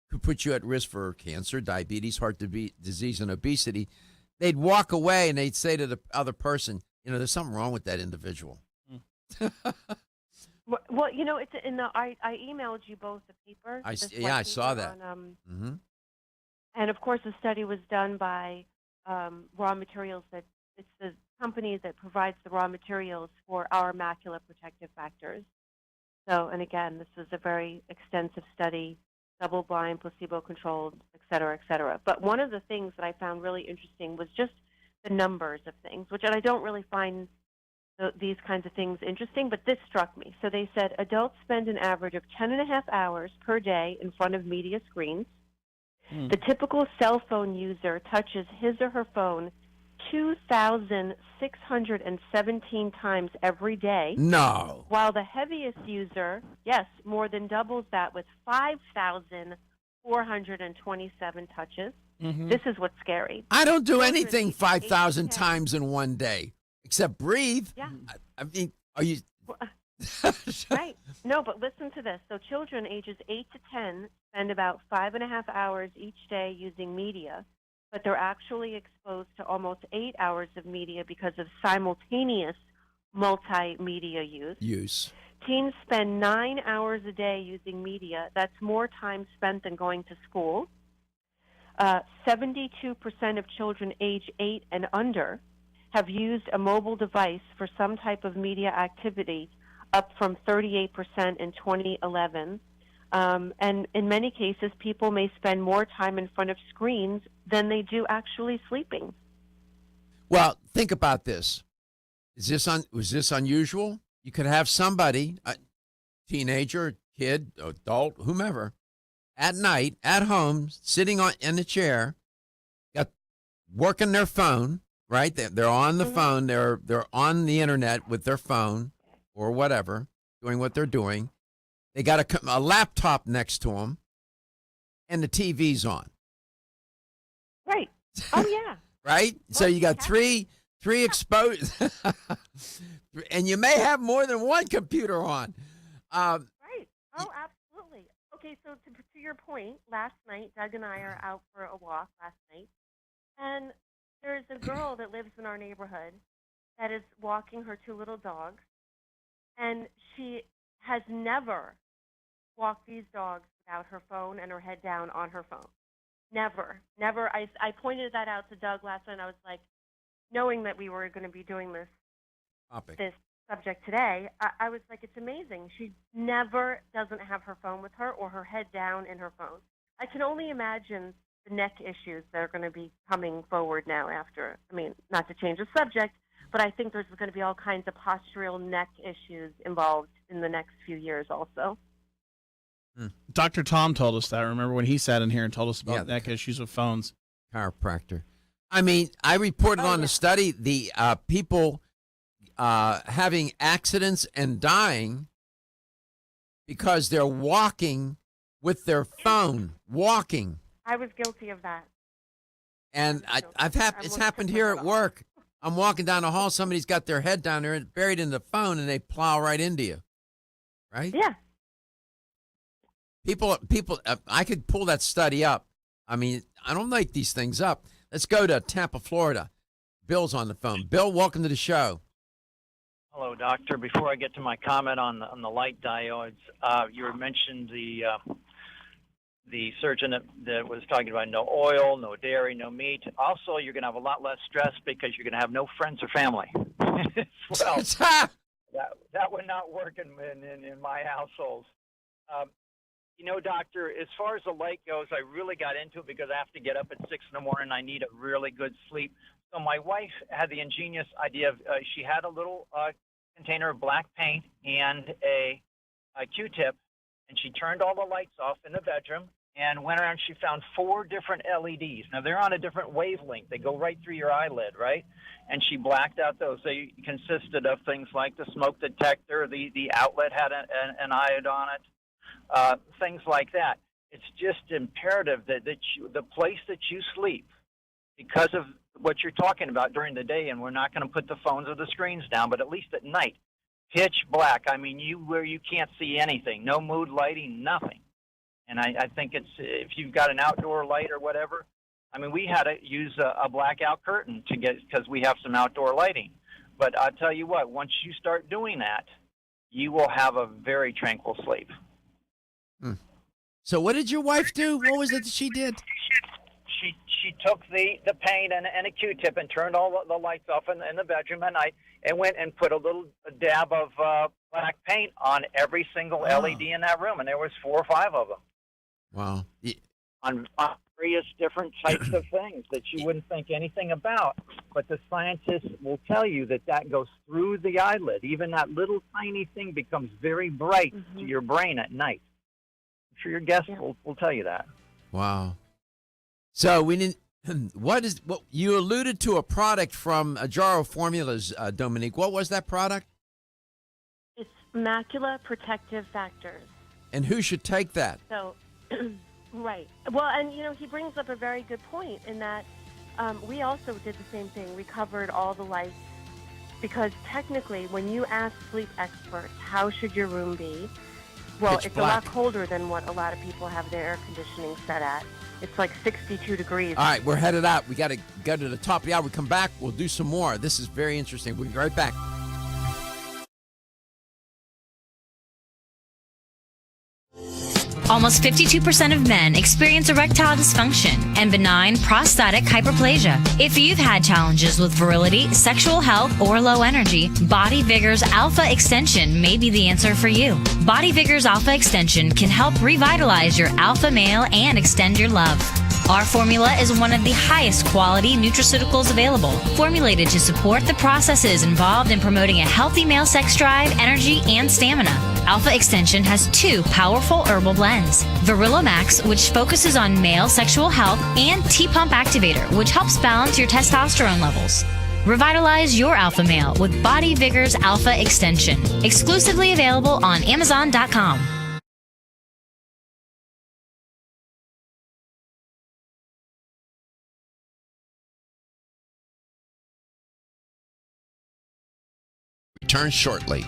could put you at risk for cancer, diabetes, heart disease, and obesity. They'd walk away and they'd say to the other person, there's something wrong with that individual. Well, it's in the. I emailed you both the paper. I saw that. And of course, the study was done by Raw Materials. It's the company that provides the raw materials for our macular protective factors. So, and again, this was a very extensive study, double-blind, placebo-controlled, et cetera, et cetera. But one of the things that I found really interesting was just the numbers of things, and I don't really find these kinds of things interesting, but this struck me. So they said adults spend an average of 10.5 hours per day in front of media screens. The typical cell phone user touches his or her phone 2,617 times every day. No. While the heaviest user, more than doubles that with 5,427 touches. This is what's scary. I don't do anything 5,000 times in one day, except breathe. Yeah. I mean, are you... Right. No, but listen to this. So children ages 8 to 10 spend about 5.5 hours each day using media, but they're actually exposed to almost 8 hours of media because of simultaneous multimedia use. Teens spend 9 hours a day using media. That's more time spent than going to school. 72% of children age 8 and under have used a mobile device for some type of media activity, up from 38% in 2011. And in many cases, people may spend more time in front of screens than they do actually sleeping. Well, think about this. Was this unusual? You could have somebody, a teenager, kid, adult, whomever, at night, at home, sitting in a chair, working their phone, right? They're on the phone. They're on the internet with their phone or whatever, doing what they're doing. They got a laptop next to them, and the TV's on. Right. Oh, yeah. Right? Well, so you got three exposed, and you may have more than one computer on. Right. Oh, okay, so to your point, last night, Doug and I are out for a walk last night, and there's a girl that lives in our neighborhood that is walking her two little dogs, and she has never walked these dogs without her phone and her head down on her phone. Never. I pointed that out to Doug last night, and I was like, knowing that we were going to be doing this subject today, I was like, it's amazing. She never doesn't have her phone with her or her head down in her phone. I can only imagine the neck issues that are going to be coming forward now after, I mean, not to change the subject, but I think there's going to be all kinds of postural neck issues involved in the next few years also. Dr. Tom told us that. Remember when he sat in here and told us about neck issues with phones? Chiropractor. I mean, I reported on the study, the people having accidents and dying because they're walking with their phone, walking. I was guilty of that. And it's happened here at work. I'm walking down the hall, somebody's got their head down there and buried in the phone, and they plow right into you. Right? Yeah. People, I could pull that study up. I mean, I don't make these things up. Let's go to Tampa, Florida. Bill's on the phone. Bill, welcome to the show. Hello, doctor. Before I get to my comment on the light diodes, you mentioned the surgeon that was talking about no oil, no dairy, no meat. Also, you're going to have a lot less stress because you're going to have no friends or family. Well, that would not work in my household. You know, doctor, as far as the light goes, I really got into it because I have to get up at 6 in the morning. I need a really good sleep. So my wife had the ingenious idea of she had a little container of black paint and a Q-tip, and she turned all the lights off in the bedroom and went around. She found 4 different LEDs. Now, they're on a different wavelength. They go right through your eyelid, right? And she blacked out those. They consisted of things like the smoke detector, the outlet had an iode on it. Things like that. It's just imperative that the place that you sleep, because of what you're talking about during the day, and we're not going to put the phones or the screens down, but at least at night, pitch black. I mean, where you can't see anything, no mood lighting, nothing. And I think it's, if you've got an outdoor light or whatever, I mean, we had to use a blackout curtain because we have some outdoor lighting. But I'll tell you what, once you start doing that, you will have a very tranquil sleep. So what did your wife do? What was it that she did? She took the paint and a Q-tip and turned all the lights off in the bedroom at night and went and put a little dab of black paint on every single LED in that room, and there was 4 or 5 of them. Wow. On various different types of things that you wouldn't think anything about, but the scientists will tell you that goes through the eyelid. Even that little tiny thing becomes very bright to your brain at night. I'm sure your guests will tell you that. Wow. So we didn't. What you alluded to a product from Ajaro Formulas, Dominique. What was that product? It's Macula Protective Factors. And who should take that? So, right. Well, and he brings up a very good point in that we also did the same thing. We covered all the lights because technically, when you ask sleep experts, how should your room be? Well, it's a lot colder than what a lot of people have their air conditioning set at. It's like 62 degrees. All right, we're headed out. We got to go to the top of the hour. We come back, we'll do some more. This is very interesting. We'll be right back. Almost 52% of men experience erectile dysfunction and benign prostatic hyperplasia. If you've had challenges with virility, sexual health, or low energy, Body Vigor's Alpha Extension may be the answer for you. Body Vigor's Alpha Extension can help revitalize your alpha male and extend your love. Our formula is one of the highest quality nutraceuticals available, formulated to support the processes involved in promoting a healthy male sex drive, energy, and stamina. Alpha Extension has 2 powerful herbal blends, Virilomax, which focuses on male sexual health, and T-Pump Activator, which helps balance your testosterone levels. Revitalize your alpha male with Body Vigor's Alpha Extension, exclusively available on Amazon.com. Return shortly.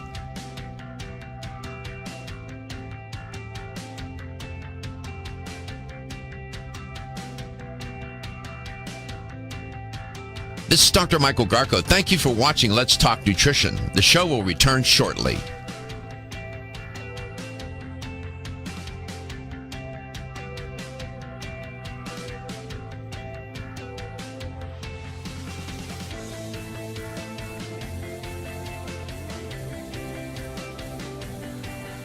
This is Dr. Michael Garko. Thank you for watching Let's Talk Nutrition. The show will return shortly.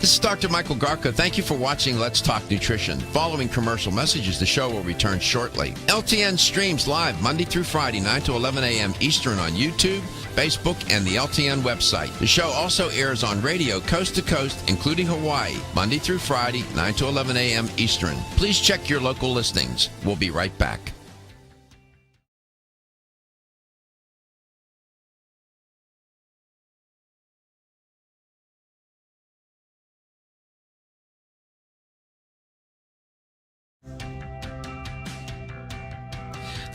This is Dr. Michael Garko. Thank you for watching Let's Talk Nutrition. Following commercial messages, the show will return shortly. LTN streams live Monday through Friday, 9 to 11 a.m. Eastern on YouTube, Facebook, and the LTN website. The show also airs on radio coast to coast, including Hawaii, Monday through Friday, 9 to 11 a.m. Eastern. Please check your local listings. We'll be right back.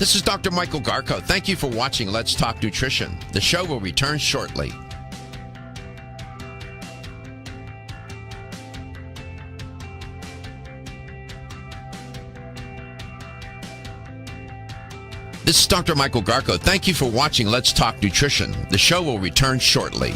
This is Dr. Michael Garko. Thank you for watching Let's Talk Nutrition. The show will return shortly. This is Dr. Michael Garko. Thank you for watching Let's Talk Nutrition. The show will return shortly.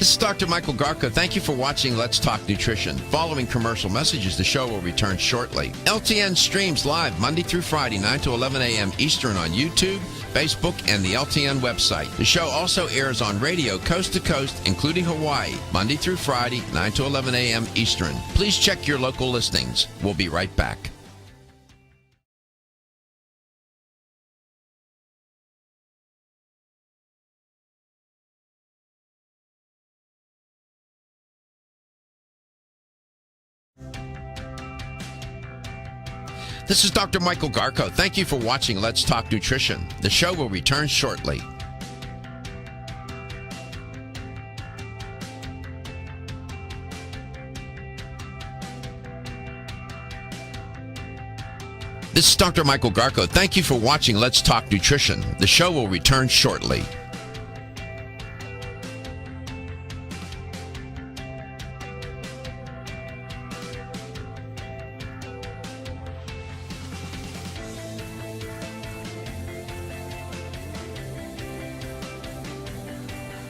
This is Dr. Michael Garko. Thank you for watching Let's Talk Nutrition. Following commercial messages, the show will return shortly. LTN streams live Monday through Friday, 9 to 11 a.m. Eastern on YouTube, Facebook, and the LTN website. The show also airs on radio coast to coast, including Hawaii, Monday through Friday, 9 to 11 a.m. Eastern. Please check your local listings. We'll be right back. This is Dr. Michael Garko. Thank you for watching Let's Talk Nutrition. The show will return shortly. This is Dr. Michael Garko. Thank you for watching Let's Talk Nutrition. The show will return shortly.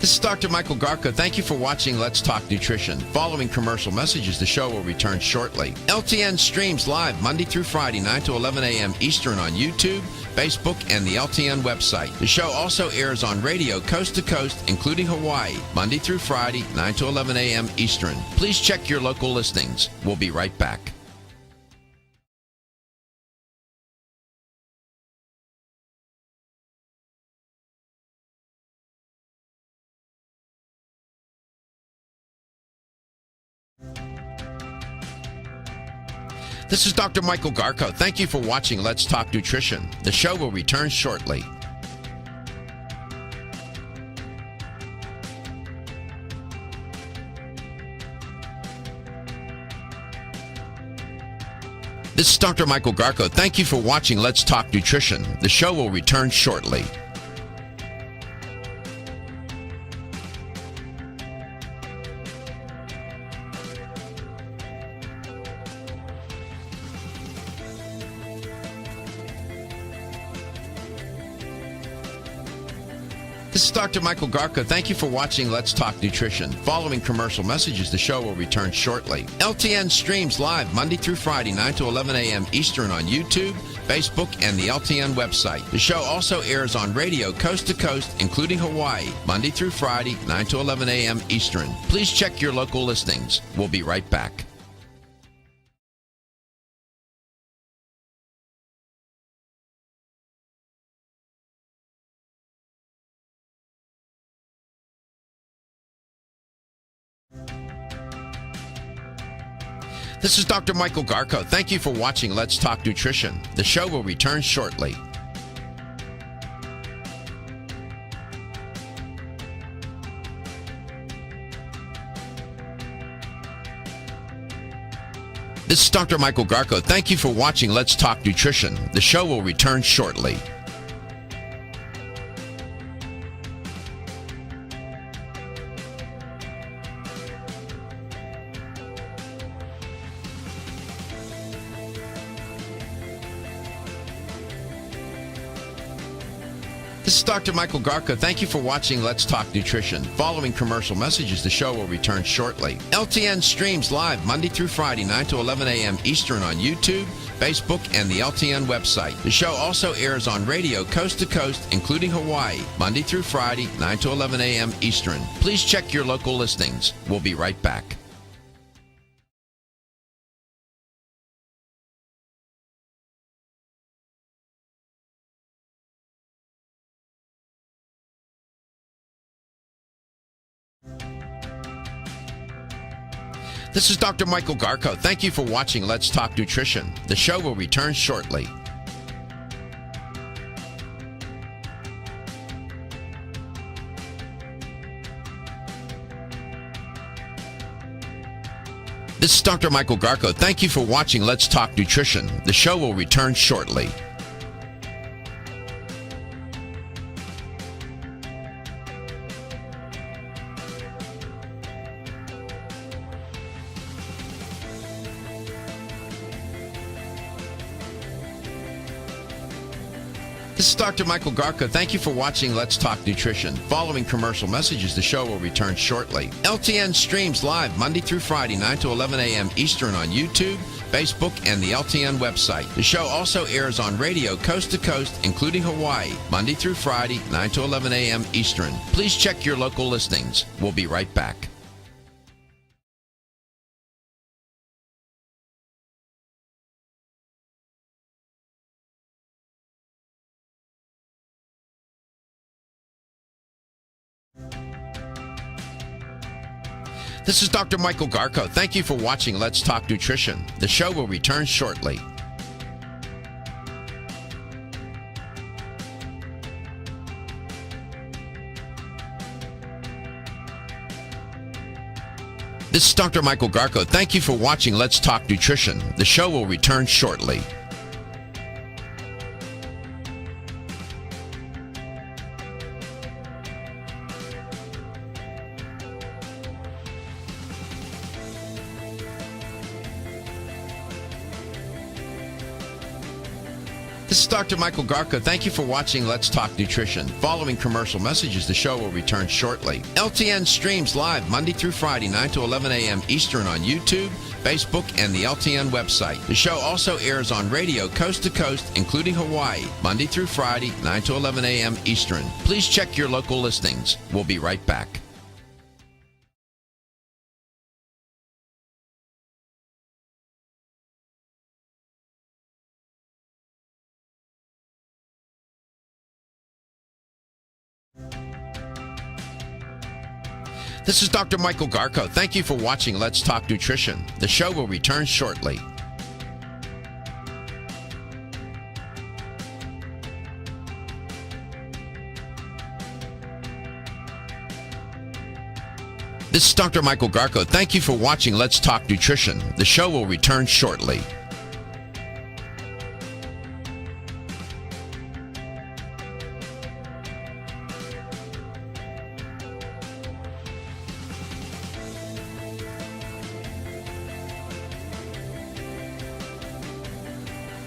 This is Dr. Michael Garko. Thank you for watching Let's Talk Nutrition. Following commercial messages, the show will return shortly. LTN streams live Monday through Friday, 9 to 11 a.m. Eastern on YouTube, Facebook, and the LTN website. The show also airs on radio coast to coast, including Hawaii, Monday through Friday, 9 to 11 a.m. Eastern. Please check your local listings. We'll be right back. This is Dr. Michael Garko. Thank you for watching Let's Talk Nutrition. The show will return shortly. This is Dr. Michael Garko. Thank you for watching Let's Talk Nutrition. The show will return shortly. This is Dr. Michael Garko. Thank you for watching Let's Talk Nutrition. Following commercial messages, the show will return shortly. LTN streams live Monday through Friday, 9 to 11 a.m. Eastern on YouTube, Facebook, and the LTN website. The show also airs on radio coast to coast, including Hawaii, Monday through Friday, 9 to 11 a.m. Eastern. Please check your local listings. We'll be right back. This is Dr. Michael Garko. Thank you for watching Let's Talk Nutrition. The show will return shortly. This is Dr. Michael Garko. Thank you for watching Let's Talk Nutrition. The show will return shortly. This is Dr. Michael Garko. Thank you for watching Let's Talk Nutrition. Following commercial messages, the show will return shortly. LTN streams live Monday through Friday, 9 to 11 a.m. Eastern on YouTube, Facebook, and the LTN website. The show also airs on radio coast to coast, including Hawaii, Monday through Friday, 9 to 11 a.m. Eastern. Please check your local listings. We'll be right back. This is Dr. Michael Garko. Thank you for watching Let's Talk Nutrition. The show will return shortly. This is Dr. Michael Garko. Thank you for watching Let's Talk Nutrition. The show will return shortly. This is Dr. Michael Garko. Thank you for watching Let's Talk Nutrition. Following commercial messages, the show will return shortly. LTN streams live Monday through Friday, 9 to 11 a.m. Eastern on YouTube, Facebook, and the LTN website. The show also airs on radio coast to coast, including Hawaii, Monday through Friday, 9 to 11 a.m. Eastern. Please check your local listings. We'll be right back. This is Dr. Michael Garko. Thank you for watching Let's Talk Nutrition. The show will return shortly. This is Dr. Michael Garko. Thank you for watching Let's Talk Nutrition. The show will return shortly. This is Dr. Michael Garko. Thank you for watching Let's Talk Nutrition. Following commercial messages, the show will return shortly. LTN streams live Monday through Friday, 9 to 11 a.m. Eastern on YouTube, Facebook, and the LTN website. The show also airs on radio coast to coast, including Hawaii, Monday through Friday, 9 to 11 a.m. Eastern. Please check your local listings. We'll be right back. This is Dr. Michael Garko. Thank you for watching Let's Talk Nutrition. The show will return shortly. This is Dr. Michael Garko. Thank you for watching Let's Talk Nutrition. The show will return shortly.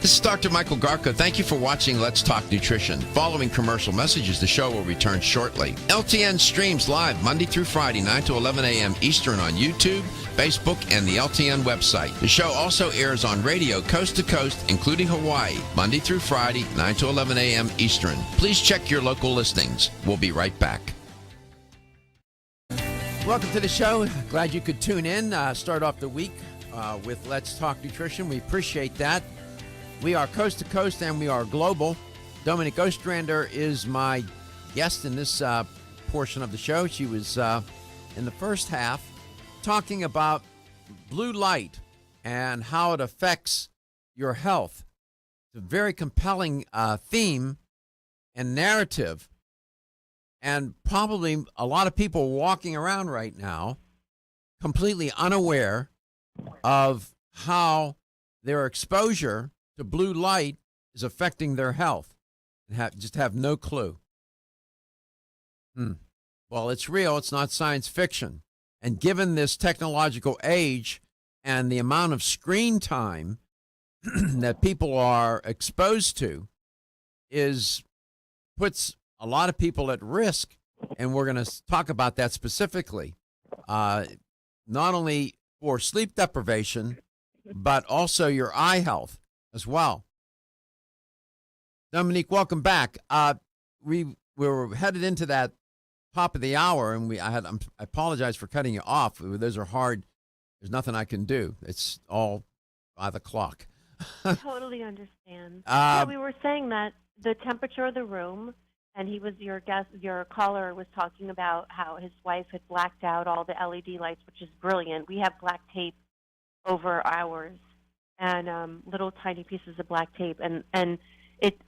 This is Dr. Michael Garko. Thank you for watching Let's Talk Nutrition. Following commercial messages, the show will return shortly. LTN streams live Monday through Friday, 9 to 11 a.m. Eastern on YouTube, Facebook, and the LTN website. The show also airs on radio coast to coast, including Hawaii, Monday through Friday, 9 to 11 a.m. Eastern. Please check your local listings. We'll be right back. Welcome to the show. Glad you could tune in. Start off the week with Let's Talk Nutrition. We appreciate that. We are coast to coast and we are global. Dominic Ostrander is my guest in this portion of the show. She was in the first half talking about blue light and how it affects your health. It's a very compelling theme and narrative, and probably a lot of people walking around right now completely unaware of how their exposure to blue light is affecting their health and just have no clue. Well, it's real. It's not science fiction. And given this technological age and the amount of screen time that people are exposed to puts a lot of people at risk, and we're going to talk about that specifically, not only for sleep deprivation, but also your eye health as well. Dominique, welcome back. We were headed into that top of the hour, and I apologize for cutting you off. Those are hard. There's nothing I can do. It's all by the clock. Totally understand. Yeah, we were saying that the temperature of the room, and your caller was talking about how his wife had blacked out all the LED lights, which is brilliant. We have black tape over ours, and little tiny pieces of black tape, and it,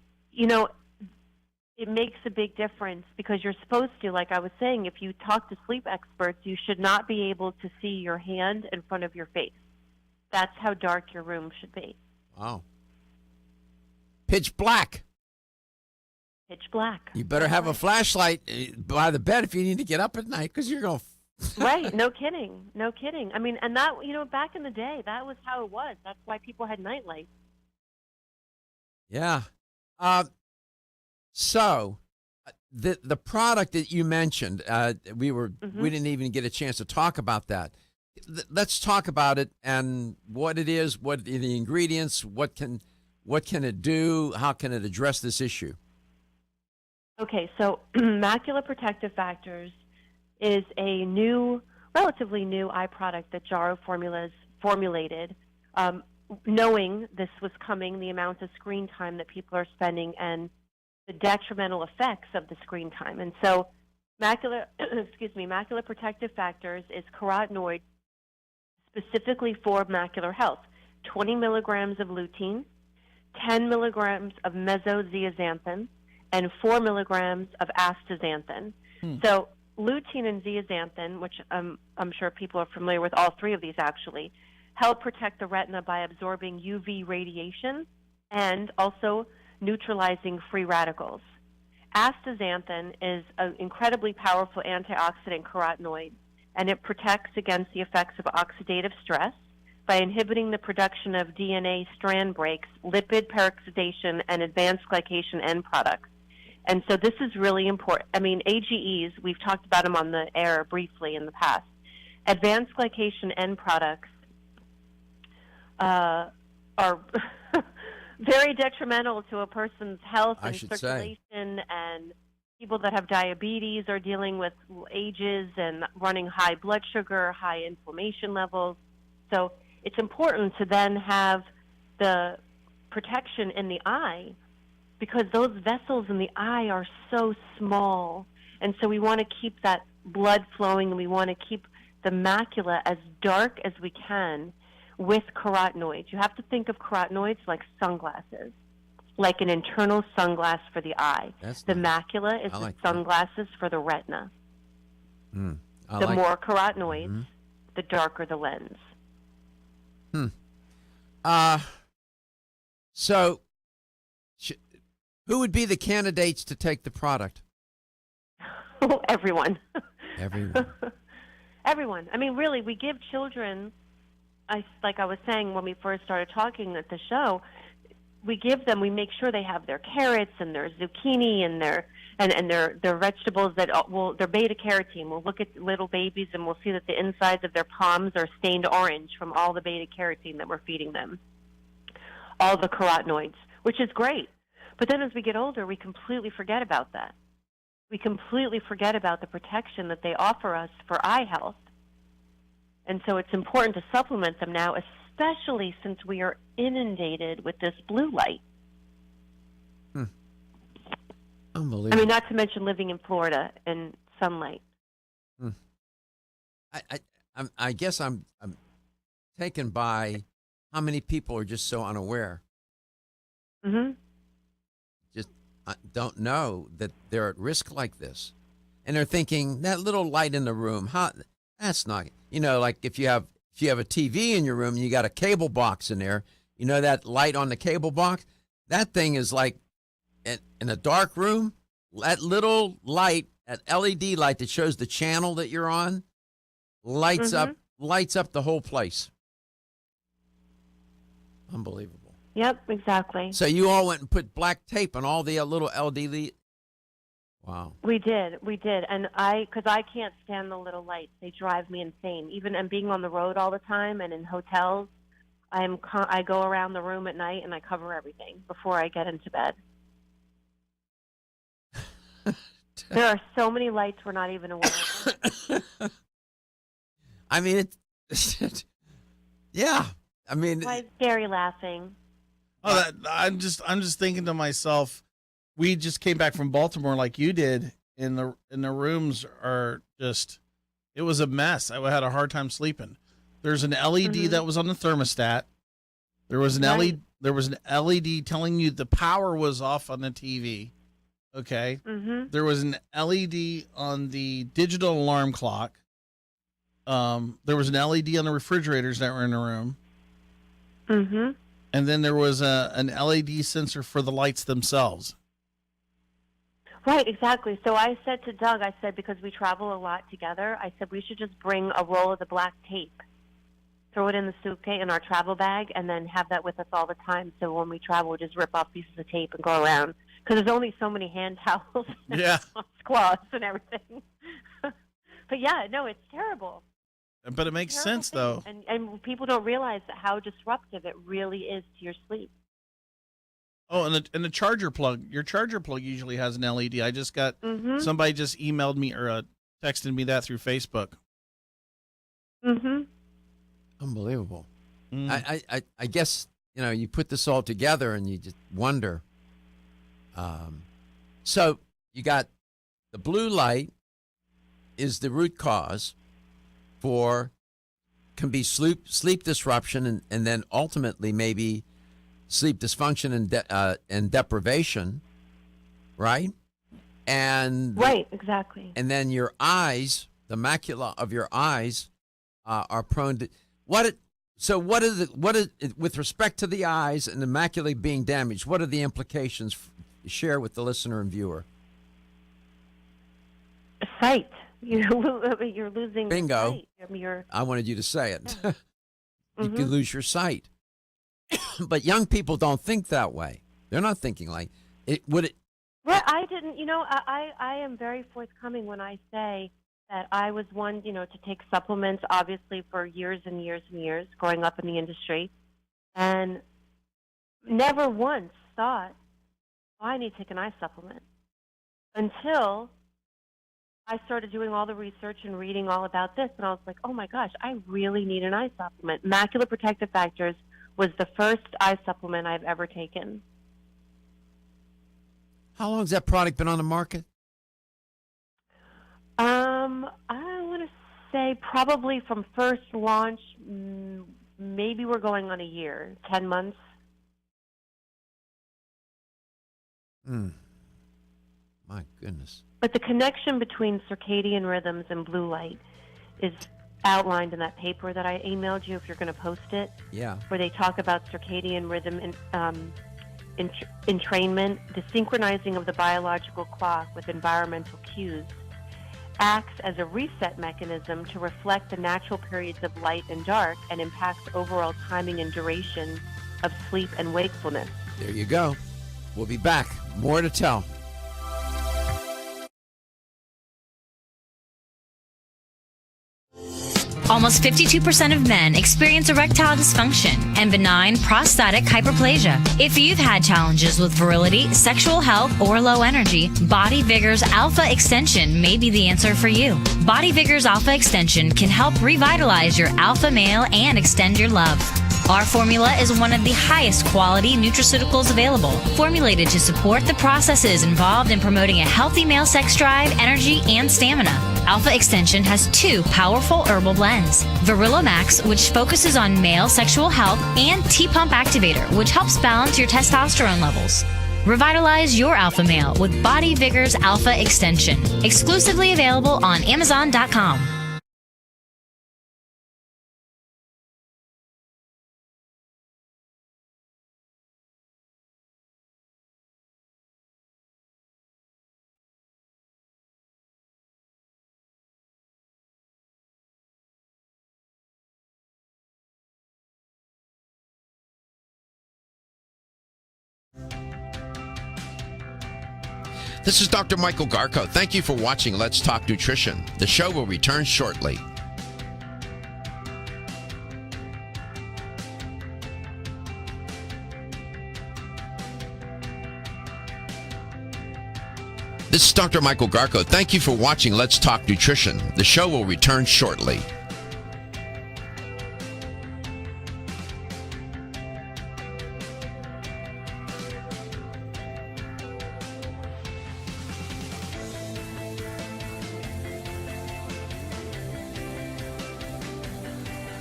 it makes a big difference because you're supposed to, like I was saying, if you talk to sleep experts, you should not be able to see your hand in front of your face. That's how dark your room should be. Wow. Pitch black. Pitch black. You better have a flashlight by the bed if you need to get up at night because you're going to. Right. No kidding. No kidding. I mean, and that, back in the day, that was how it was. That's why people had nightlights. Yeah. So the product that you mentioned, we didn't even get a chance to talk about that. Let's talk about it and what it is, what are the ingredients, what can it do, how can it address this issue? Okay, so Macula Protective Factors is a relatively new eye product that Jarrow Formulas formulated, knowing this was coming, the amount of screen time that people are spending and the detrimental effects of the screen time. And so Macula Protective Factors is carotenoid specifically for macular health. 20 milligrams of lutein, 10 milligrams of mesozeaxanthin, and 4 milligrams of astaxanthin. So lutein and zeaxanthin, which I'm sure people are familiar with, all three of these actually, help protect the retina by absorbing UV radiation and also neutralizing free radicals. Astaxanthin is an incredibly powerful antioxidant carotenoid, and it protects against the effects of oxidative stress by inhibiting the production of DNA strand breaks, lipid peroxidation, and advanced glycation end products. And so this is really important. I mean, AGEs, we've talked about them on the air briefly in the past. Advanced glycation end products are very detrimental to a person's health and circulation, and people that have diabetes are dealing with ages and running high blood sugar, high inflammation levels. So it's important to then have the protection in the eye because those vessels in the eye are so small. And so we want to keep that blood flowing, and we want to keep the macula as dark as we can with carotenoids. You have to think of carotenoids like sunglasses, like an internal sunglass for the eye. The macula is the sunglasses for the retina. The more carotenoids, the darker the lens. So who would be the candidates to take the product? Everyone. Everyone. Everyone. I mean, really, we give children, like I was saying when we first started talking at the show, we make sure they have their carrots and their zucchini and their vegetables their beta carotene. We'll look at little babies and we'll see that the insides of their palms are stained orange from all the beta carotene that we're feeding them. All the carotenoids, which is great. But then as we get older, we completely forget about that. We completely forget about the protection that they offer us for eye health. And so it's important to supplement them now, especially since we are inundated with this blue light. Unbelievable. I mean, not to mention living in Florida and sunlight. I guess I'm taken by how many people are just so unaware. Just don't know that they're at risk like this. And they're thinking, that little light in the room, that's not, like if you have a TV in your room and you got a cable box in there, that light on the cable box, that thing is like in a dark room, that little light, that LED light that shows the channel that you're on, lights up the whole place. Unbelievable. Yep, exactly. So you all went and put black tape on all the little LED. Wow. We did, and because I can't stand the little lights, they drive me insane. Even and being on the road all the time and in hotels, I go around the room at night and I cover everything before I get into bed. There are so many lights we're not even aware of. I mean, yeah. I mean, Why is Gary laughing? Oh, I'm just thinking to myself, we just came back from Baltimore like you did, and the rooms are just, it was a mess. I had a hard time sleeping. There's an LED that was on the thermostat. There was an LED. There was an LED telling you the power was off on the TV. Okay. There was an LED on the digital alarm clock. There was an LED on the refrigerators that were in the room. And then there was an LED sensor for the lights themselves. Right, exactly. So I said to Doug, because we travel a lot together, I said we should just bring a roll of the black tape, throw it in the suitcase in our travel bag, and then have that with us all the time. So when we travel, we just rip off pieces of tape and go around. Because there's only so many hand towels and cloths and everything. But yeah, no, it's terrible. But it makes sense, though. And people don't realize how disruptive it really is to your sleep. Oh, and the charger plug. Your charger plug usually has an LED. I just got somebody just emailed me or texted me that through Facebook. Unbelievable. I guess, you put this all together and you just wonder. So you got the blue light is the root cause can be sleep disruption and then ultimately maybe sleep dysfunction and deprivation, right? And right, exactly. And then your eyes, the macula of your eyes, are prone to with respect to the eyes and the macula being damaged? What are the implications? Share with the listener and viewer. Sight. You're losing. Bingo. Sight. I mean, I wanted you to say it. Yeah. You could lose your sight. But young people don't think that way. They're not thinking like it. Would it? Well, I didn't. I am very forthcoming when I say that I was one, to take supplements, obviously, for years and years and years, growing up in the industry, and never once thought, I need to take an eye supplement, until I started doing all the research and reading all about this, and I was like, oh my gosh, I really need an eye supplement. Macular Protective Factors was the first eye supplement I've ever taken. How long has that product been on the market? I want to say probably from first launch, maybe we're going on a year, 10 months. My goodness. But the connection between circadian rhythms and blue light is outlined in that paper that I emailed you if you're going to post it. Yeah. Where they talk about circadian rhythm and entrainment, the synchronizing of the biological clock with environmental cues acts as a reset mechanism to reflect the natural periods of light and dark and impacts overall timing and duration of sleep and wakefulness. There you go. We'll be back. More to tell. Almost 52% of men experience erectile dysfunction and benign prostatic hyperplasia. If you've had challenges with virility, sexual health, or low energy, Body Vigor's Alpha Extension may be the answer for you. Body Vigor's Alpha Extension can help revitalize your alpha male and extend your love. Our formula is one of the highest quality nutraceuticals available, formulated to support the processes involved in promoting a healthy male sex drive, energy, and stamina. Alpha Extension has 2 powerful herbal blends, Virilla Max, which focuses on male sexual health, and T-Pump Activator, which helps balance your testosterone levels. Revitalize your alpha male with Body Vigor's Alpha Extension, exclusively available on Amazon.com. This is Dr. Michael Garko. Thank you for watching Let's Talk Nutrition. The show will return shortly. This is Dr. Michael Garko. Thank you for watching Let's Talk Nutrition. The show will return shortly.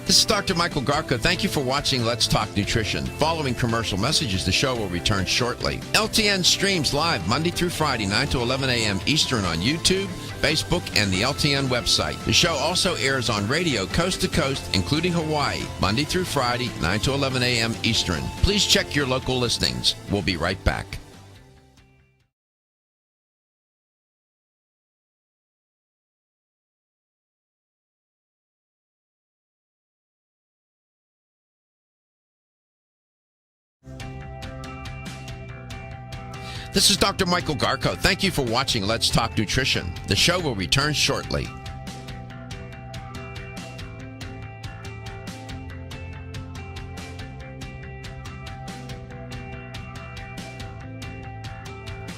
This is Dr. Michael Garko. Thank you for watching Let's Talk Nutrition. Following commercial messages, the show will return shortly. LTN streams live Monday through Friday, 9 to 11 a.m. Eastern on YouTube, Facebook, and the LTN website. The show also airs on radio coast to coast, including Hawaii, Monday through Friday, 9 to 11 a.m. Eastern. Please check your local listings. We'll be right back. This is Dr. Michael Garko. Thank you for watching Let's Talk Nutrition. The show will return shortly.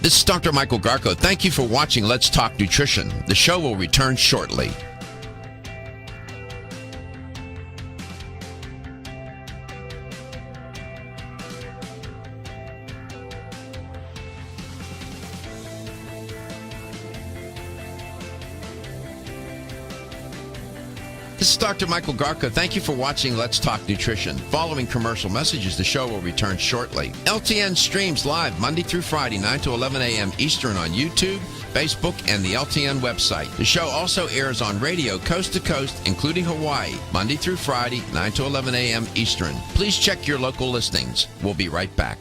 This is Dr. Michael Garko. Thank you for watching Let's Talk Nutrition. The show will return shortly. This is Dr. Michael Garko. Thank you for watching Let's Talk Nutrition. Following commercial messages, the show will return shortly. LTN streams live Monday through Friday, 9 to 11 a.m. Eastern on YouTube, Facebook, and the LTN website. The show also airs on radio coast to coast, including Hawaii, Monday through Friday, 9 to 11 a.m. Eastern. Please check your local listings. We'll be right back.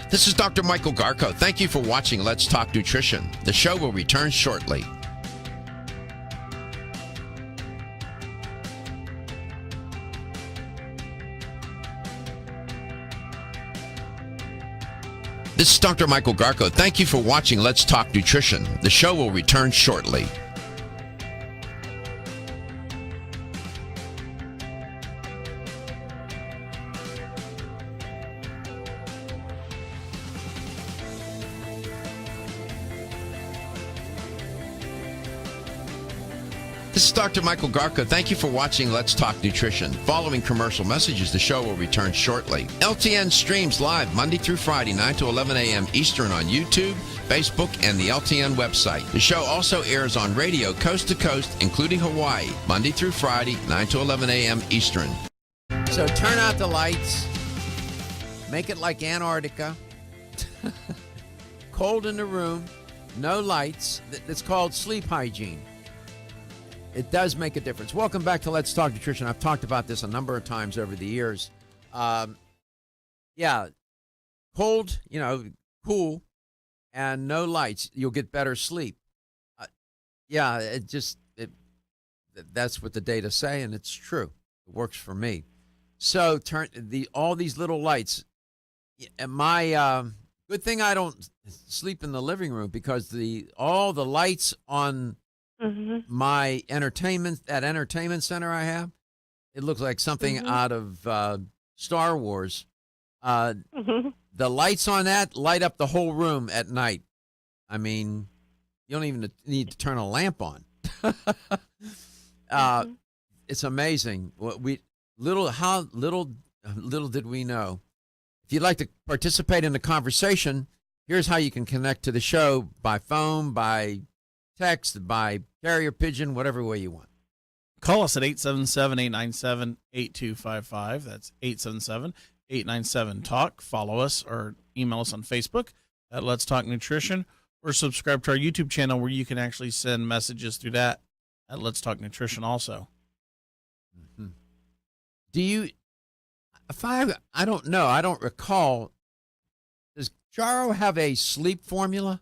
This is Dr. Michael Garko. Thank you for watching Let's Talk Nutrition. The show will return shortly. This is Dr. Michael Garko. Thank you for watching Let's Talk Nutrition. The show will return shortly. This is Dr. Michael Garko. Thank you for watching Let's Talk Nutrition. Following commercial messages, the show will return shortly. LTN streams live Monday through Friday, 9 to 11 a.m. Eastern on YouTube, Facebook, and the LTN website. The show also airs on radio coast to coast, including Hawaii, Monday through Friday, 9 to 11 a.m. Eastern. So turn out the lights. Make it like Antarctica. Cold in the room. No lights. It's called sleep hygiene. It does make a difference. Welcome back to Let's Talk Nutrition. I've talked about this a number of times over the years. Yeah, cold, cool, and no lights. You'll get better sleep. That's what the data say, and it's true. It works for me. So turn all these little lights. And my good thing I don't sleep in the living room because all the lights on my entertainment center I have, it looks like something out of Star Wars. The lights on that light up the whole room at night. I mean, you don't even need to turn a lamp on. It's amazing. Little did we know. If you'd like to participate in the conversation, here's how you can connect to the show: by phone, by text, by carrier pigeon, whatever way you want. Call us at 877-897-8255. That's 877-897-TALK. Follow us or email us on Facebook at Let's Talk Nutrition, or subscribe to our YouTube channel where you can actually send messages through that at Let's Talk Nutrition also. Do you, I don't know, I don't recall, does Jaro have a sleep formula?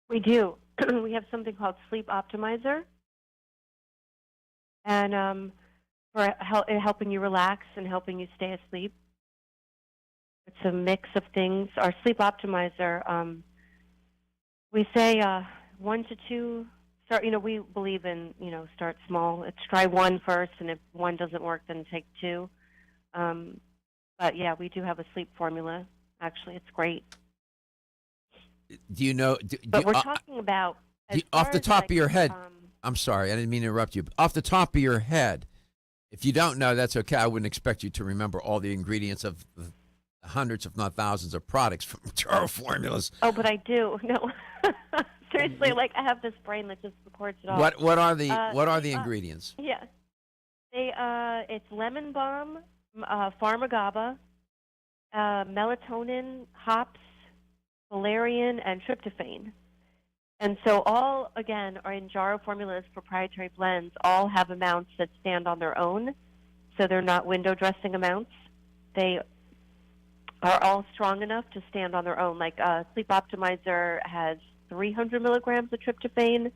We do. We have something called Sleep Optimizer, and for helping you relax and helping you stay asleep. It's a mix of things. Our Sleep Optimizer, we say 1 to 2. Start. We believe in start small. Let's try 1 first, and if 1 doesn't work, then take 2. But yeah, we do have a sleep formula. Actually, it's great. Do you know? But we're talking about off the top of your head. I'm sorry, I didn't mean to interrupt you. But off the top of your head, if you don't know, that's okay. I wouldn't expect you to remember all the ingredients of the hundreds, if not thousands, of products from Jaro formulas. Oh, but I do. No, seriously, I have this brain that just records it all. What are the ingredients? Yeah, it's lemon balm, pharmagaba, melatonin, hops, valerian, and tryptophan. And so all, again, are in Jaro formulas, proprietary blends, all have amounts that stand on their own, so they're not window dressing amounts. They are all strong enough to stand on their own. Like Sleep Optimizer has 300 milligrams of tryptophan,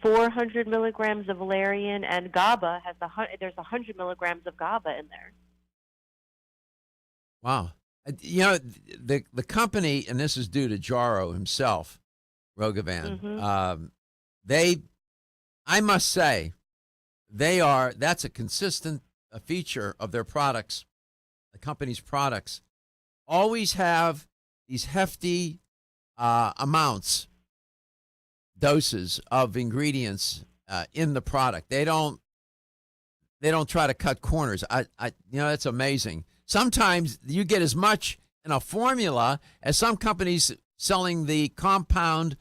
400 milligrams of valerian, and GABA has there's 100 milligrams of GABA in there. Wow. The company, and this is due to Jaro himself, Rogovan, Mm-hmm. I must say, that's a consistent feature of their products, the company's products, always have these hefty amounts, doses of ingredients in the product. They don't try to cut corners. That's amazing. Sometimes you get as much in a formula as some companies selling the compound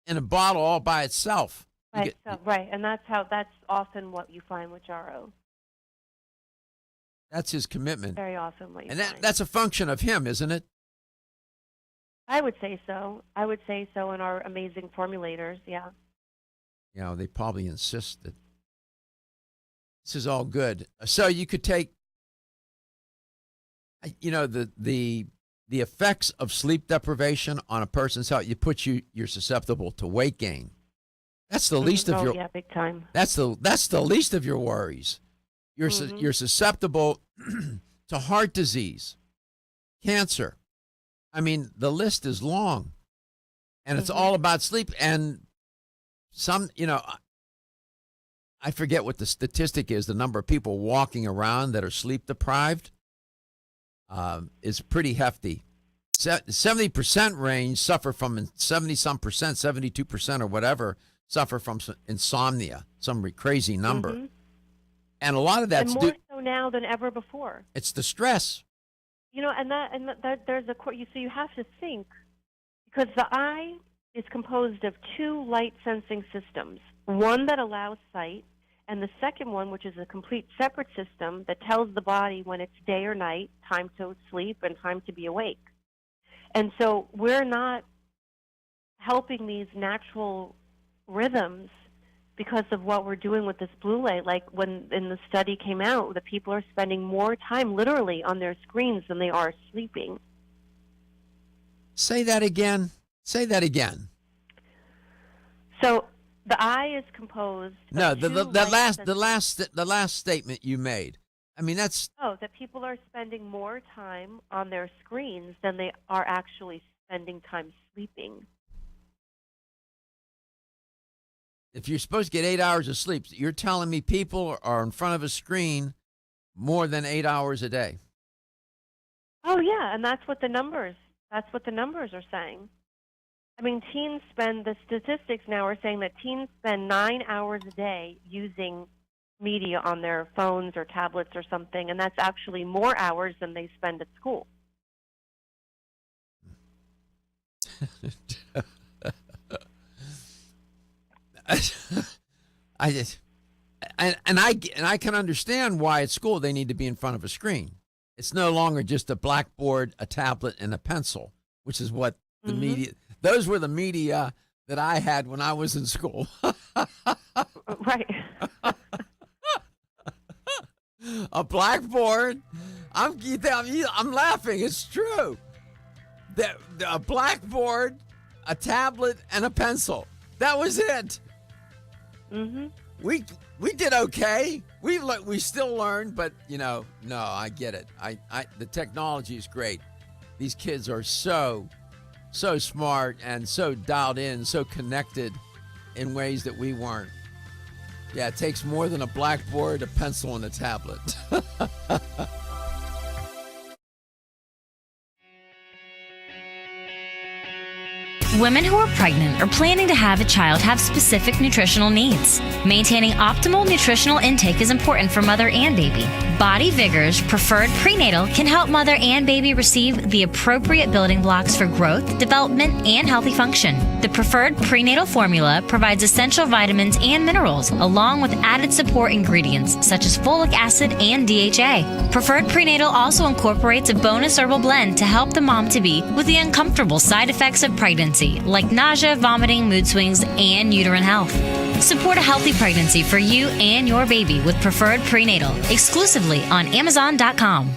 in a bottle all by itself. Right, and that's often what you find with Jaro. That's his commitment. Very often what you find. And that's a function of him, isn't it? I would say so. And our amazing formulators, yeah. They probably insist that this is all good. So you could take, the effects of sleep deprivation on a person's health. You're susceptible to weight gain. That's the least of your. Yeah, big time. That's the least of your worries. You're susceptible to heart disease, cancer. I mean, the list is long, and it's all about sleep. And I forget what the statistic is. The number of people walking around that are sleep deprived is pretty hefty. 70% range suffer from 70-some percent, 72% or whatever, suffer from insomnia, some crazy number. Mm-hmm. And a lot of that's more so now than ever before. It's the stress. And there's so you have to think, because the eye is composed of 2 light sensing systems, one that allows sight, and the second one, which is a complete separate system that tells the body when it's day or night, time to sleep and time to be awake. And so we're not helping these natural rhythms because of what we're doing with this blue light. Like when in the study came out, the people are spending more time literally on their screens than they are sleeping. Say that again. So the eye is composed. No, of the last statement you made. I mean, that's that people are spending more time on their screens than they are actually spending time sleeping. If you're supposed to get 8 hours of sleep, you're telling me people are in front of a screen more than 8 hours a day. Oh yeah, and that's what the numbers are saying. I mean, the statistics now are saying that teens spend 9 hours a day using media on their phones or tablets or something, and that's actually more hours than they spend at school. I can understand why at school they need to be in front of a screen. It's no longer just a blackboard, a tablet, and a pencil, which is what the media. Those were the media that I had when I was in school. Right. A blackboard. I'm laughing. It's true. A blackboard a tablet, and a pencil. That was it. Mm-hmm. We did okay. We still learned, but no, I get it. The technology is great. These kids are so smart and so dialed in, so connected in ways that we weren't. Yeah, it takes more than a blackboard, a pencil, and a tablet. Women who are pregnant or planning to have a child have specific nutritional needs. Maintaining optimal nutritional intake is important for mother and baby. Body Vigor's Preferred Prenatal can help mother and baby receive the appropriate building blocks for growth, development, and healthy function. The Preferred Prenatal formula provides essential vitamins and minerals, along with added support ingredients such as folic acid and DHA. Preferred Prenatal also incorporates a bonus herbal blend to help the mom-to-be with the uncomfortable side effects of pregnancy, like nausea, vomiting, mood swings, and uterine health. Support a healthy pregnancy for you and your baby with Preferred Prenatal, exclusively on Amazon.com.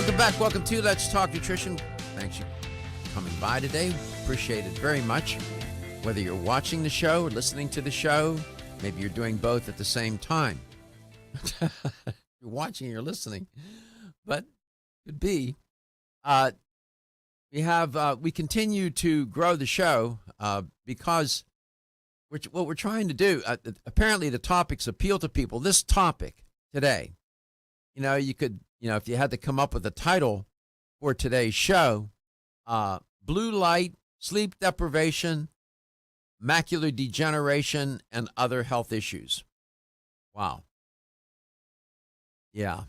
Welcome back. Welcome to Let's Talk Nutrition. Thanks for coming by today. Appreciate it very much. Whether you're watching the show or listening to the show, maybe you're doing both at the same time. You're watching or you're listening, but could be. We continue to grow the show because what we're trying to do, apparently the topics appeal to people. This topic today, you could, if you had to come up with a title for today's show, blue light, sleep deprivation, macular degeneration, and other health issues. Wow. Yeah.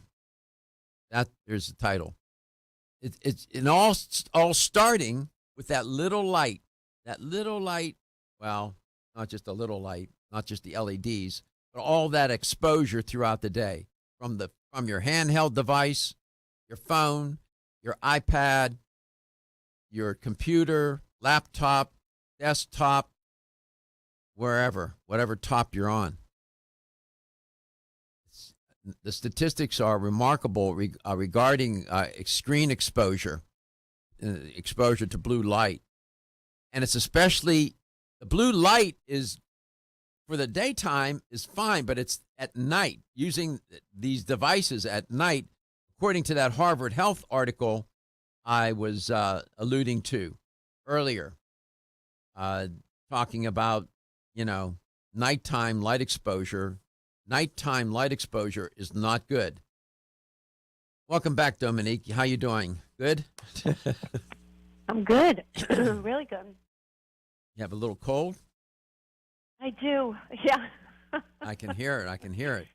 There's the title. It's all starting with that little light. That little light, well, not just a little light, not just the LEDs, but all that exposure throughout the day from your handheld device, your phone, your iPad, your computer, laptop, desktop, whatever top you're on. The statistics are remarkable regarding screen exposure to blue light. And it's especially, the blue light is, for the daytime, is fine, but it's at night, using these devices at night, according to that Harvard Health article I was alluding to earlier, talking about, nighttime light exposure. Nighttime light exposure is not good. Welcome back, Dominique. How you doing? Good? I'm good. Really good. You have a little cold? I do. Yeah. I can hear it.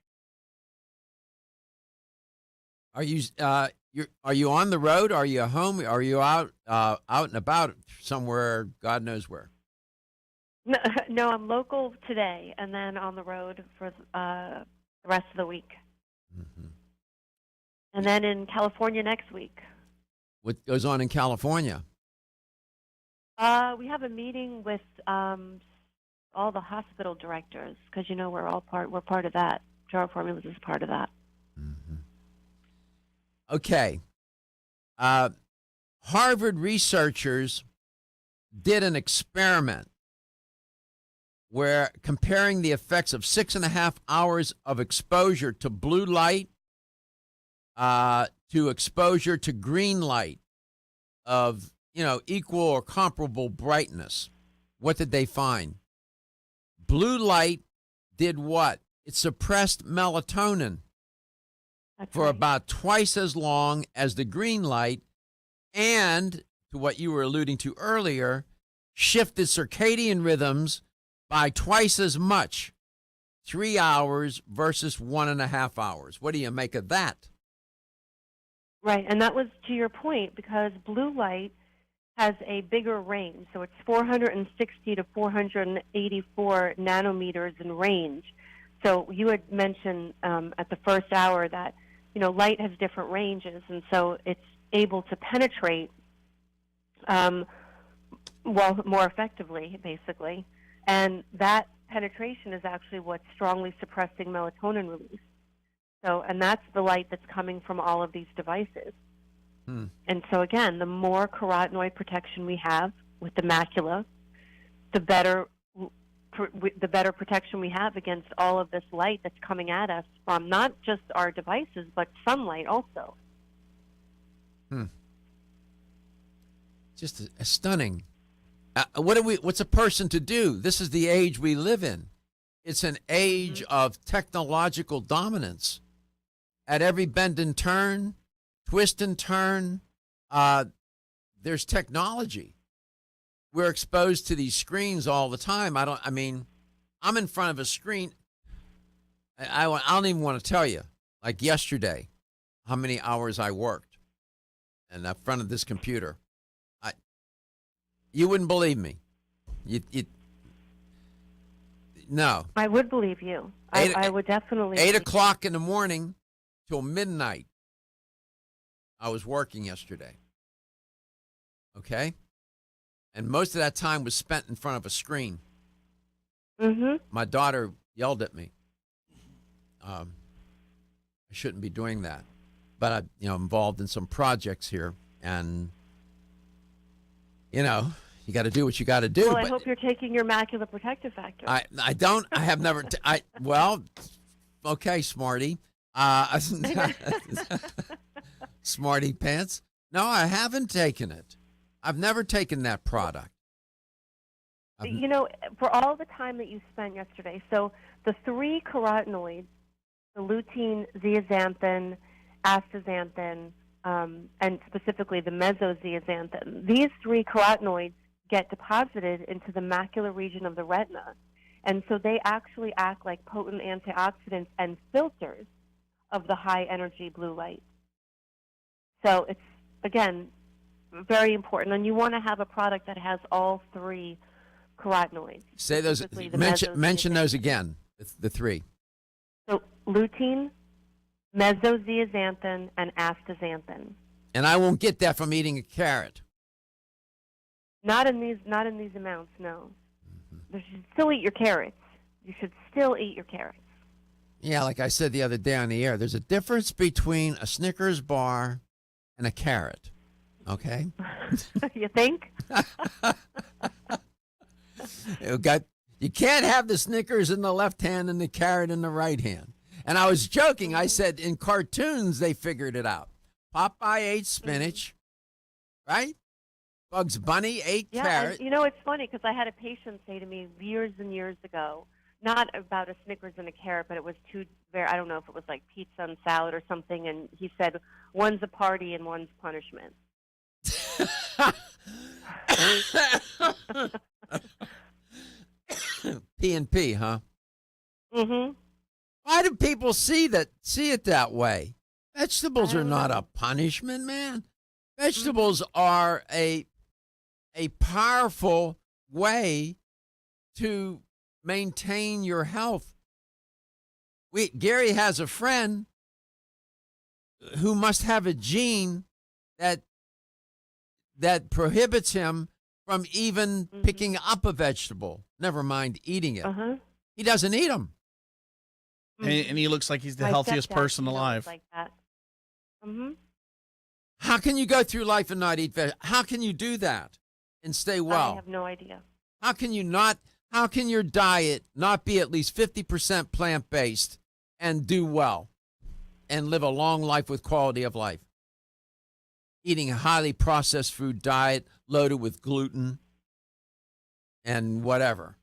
Are you on the road? Are you home? Are you out and about somewhere, God knows where? No, I'm local today, and then on the road for the rest of the week. Mm-hmm. And then in California next week. What goes on in California? We have a meeting with all the hospital directors, because we're part of that. Jar Formulas is part of that. Mm-hmm. Okay. Harvard researchers did an experiment where comparing the effects of 6.5 hours of exposure to blue light to exposure to green light of, equal or comparable brightness. What did they find? Blue light did what? It suppressed melatonin for about twice as long as the green light, and, to what you were alluding to earlier, shifted circadian rhythms by twice as much, 3 hours versus 1.5 hours. What do you make of that? Right, and that was to your point, because blue light has a bigger range. So it's 460 to 484 nanometers in range. So you had mentioned at the first hour that, light has different ranges, and so it's able to penetrate more effectively, basically. And that penetration is actually what's strongly suppressing melatonin release. So, and that's the light that's coming from all of these devices. And so, again, the more carotenoid protection we have with the macula, the better protection we have against all of this light that's coming at us from not just our devices, but sunlight also. Just stunning. What's a person to do? This is the age we live in. It's an age of technological dominance. At every bend and turn, twist and turn, there's technology. We're exposed to these screens all the time. I'm in front of a screen. I don't even want to tell you, like yesterday, how many hours I worked in front of this computer. You wouldn't believe me. No. I would believe you. I would definitely. 8 o'clock in the morning till midnight. I was working yesterday. Okay? And most of that time was spent in front of a screen. Mm-hmm. My daughter yelled at me. I shouldn't be doing that. but I'm involved in some projects here, and you got to do what you got to do. Well, I but hope you're taking your macular protective factor. I don't. I have never. Okay, smarty. Smarty pants. No, I haven't taken it. I've never taken that product. For all the time that you spent yesterday, so the 3 carotenoids, the lutein, zeaxanthin, astaxanthin, and specifically the mesozeaxanthin, these 3 carotenoids get deposited into the macular region of the retina. And so they actually act like potent antioxidants and filters of the high-energy blue light. So it's, again, very important. And you want to have a product that has all 3 carotenoids. Say those. Mention those again. The 3. So lutein, mesozeaxanthin, and astaxanthin. And I won't get that from eating a carrot. Not in these amounts. No. You should still eat your carrots. You should still eat your carrots. Yeah, like I said the other day on the air, there's a difference between a Snickers bar and a carrot. Okay. You think? You can't have the Snickers in the left hand and the carrot in the right hand. And I was joking. I said in cartoons they figured it out. Popeye ate spinach, right? Bugs Bunny ate carrot. And, it's funny because I had a patient say to me years and years ago, not about a Snickers and a carrot, but it was I don't know if it was like pizza and salad or something, and he said, one's a party and one's punishment. P&P, huh? Mm-hmm. Why do people see it that way? Vegetables are not a punishment, man. Vegetables are a powerful way to maintain your health. Gary has a friend who must have a gene that prohibits him from even picking up a vegetable, never mind eating it. He doesn't eat them. And he looks like he's the healthiest person alive. Like that. Mm-hmm. How can you go through life and not eat vegetables? How can you do that and stay well? I have no idea. How can your diet not be at least 50% plant-based and do well and live a long life with quality of life? Eating a highly processed food diet loaded with gluten and whatever,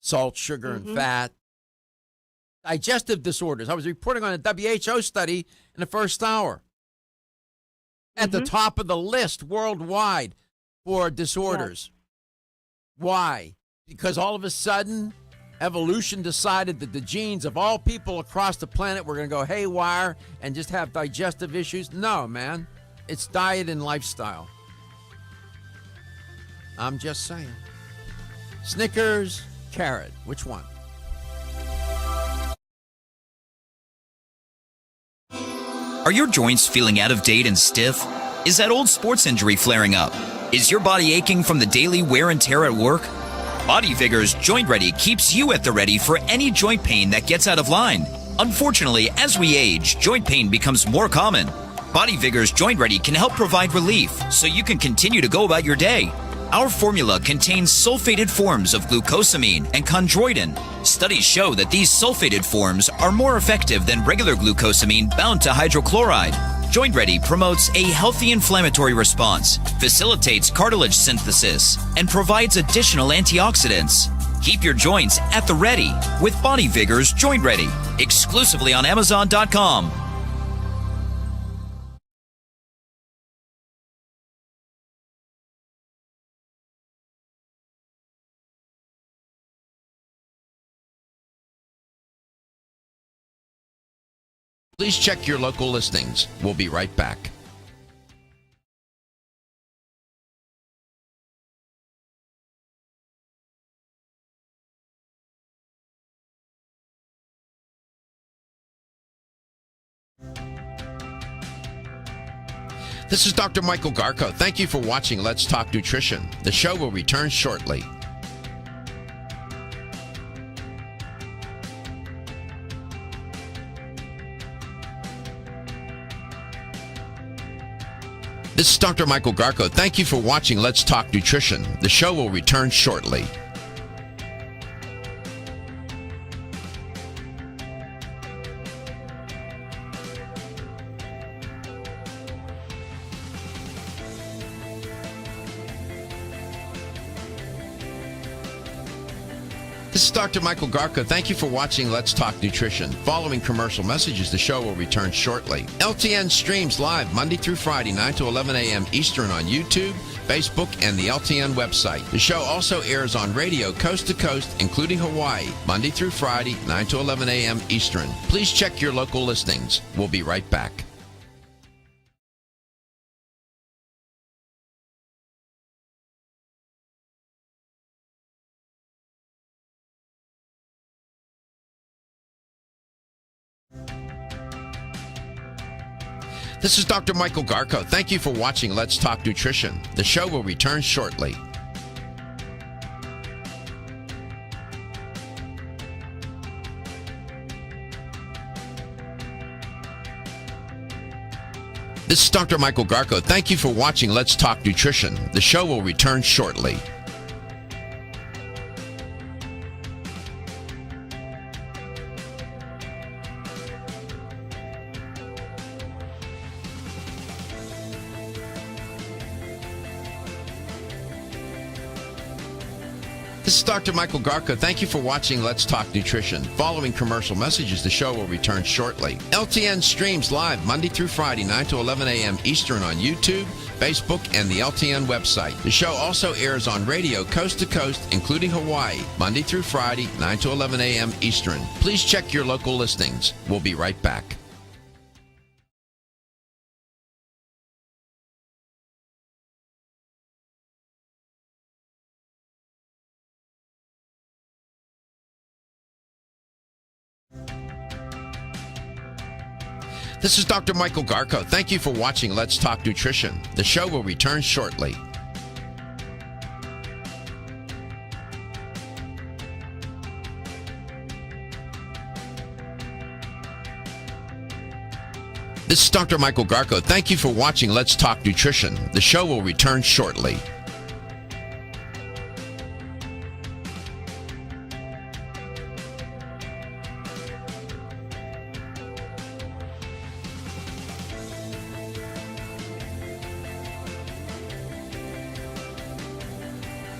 salt, sugar, and fat. Digestive disorders. I was reporting on a WHO study in the first hour. At the top of the list worldwide for disorders. Yeah. Why? Because all of a sudden, evolution decided that the genes of all people across the planet were going to go haywire and just have digestive issues. No, man. It's diet and lifestyle. I'm just saying. Snickers, carrot. Which one? Are your joints feeling out of date and stiff? Is that old sports injury flaring up? Is your body aching from the daily wear and tear at work? Body Vigor's Joint Ready keeps you at the ready for any joint pain that gets out of line. Unfortunately, as we age, joint pain becomes more common. Body Vigor's Joint Ready can help provide relief so you can continue to go about your day. Our formula contains sulfated forms of glucosamine and chondroitin. Studies show that these sulfated forms are more effective than regular glucosamine bound to hydrochloride. Joint Ready promotes a healthy inflammatory response, facilitates cartilage synthesis, and provides additional antioxidants. Keep your joints at the ready with Body Vigor's Joint Ready, exclusively on Amazon.com. Please check your local listings. We'll be right back. This is Dr. Michael Garko. Thank you for watching Let's Talk Nutrition. The show will return shortly. This is Dr. Michael Garko. Thank you for watching Let's Talk Nutrition. The show will return shortly. This is Dr. Michael Garko. Thank you for watching Let's Talk Nutrition. Following commercial messages, the show will return shortly. LTN streams live Monday through Friday, 9 to 11 a.m. Eastern on YouTube, Facebook, and the LTN website. The show also airs on radio coast to coast, including Hawaii, Monday through Friday, 9 to 11 a.m. Eastern. Please check your local listings. We'll be right back. This is Dr. Michael Garko. Thank you for watching Let's Talk Nutrition. The show will return shortly. This is Dr. Michael Garko. Thank you for watching Let's Talk Nutrition. The show will return shortly. This is Dr. Michael Garko. Thank you for watching Let's Talk Nutrition. Following commercial messages, the show will return shortly. LTN streams live Monday through Friday, 9 to 11 a.m. Eastern on YouTube, Facebook, and the LTN website. The show also airs on radio coast to coast, including Hawaii, Monday through Friday, 9 to 11 a.m. Eastern. Please check your local listings. We'll be right back. This is Dr. Michael Garko. Thank you for watching Let's Talk Nutrition. The show will return shortly. This is Dr. Michael Garko. Thank you for watching Let's Talk Nutrition. The show will return shortly.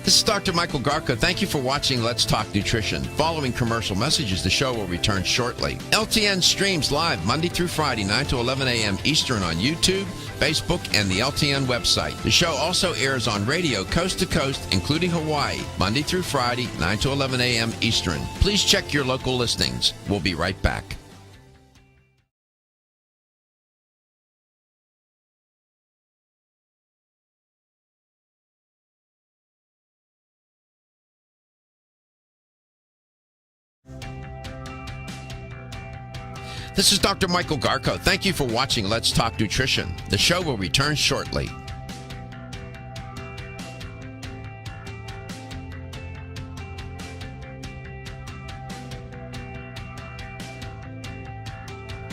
This is Dr. Michael Garko. Thank you for watching Let's Talk Nutrition. Following commercial messages, the show will return shortly. LTN streams live Monday through Friday, 9 to 11 a.m. Eastern on YouTube, Facebook, and the LTN website. The show also airs on radio coast to coast, including Hawaii, Monday through Friday, 9 to 11 a.m. Eastern. Please check your local listings. We'll be right back. This is Dr. Michael Garko. Thank you for watching Let's Talk Nutrition. The show will return shortly.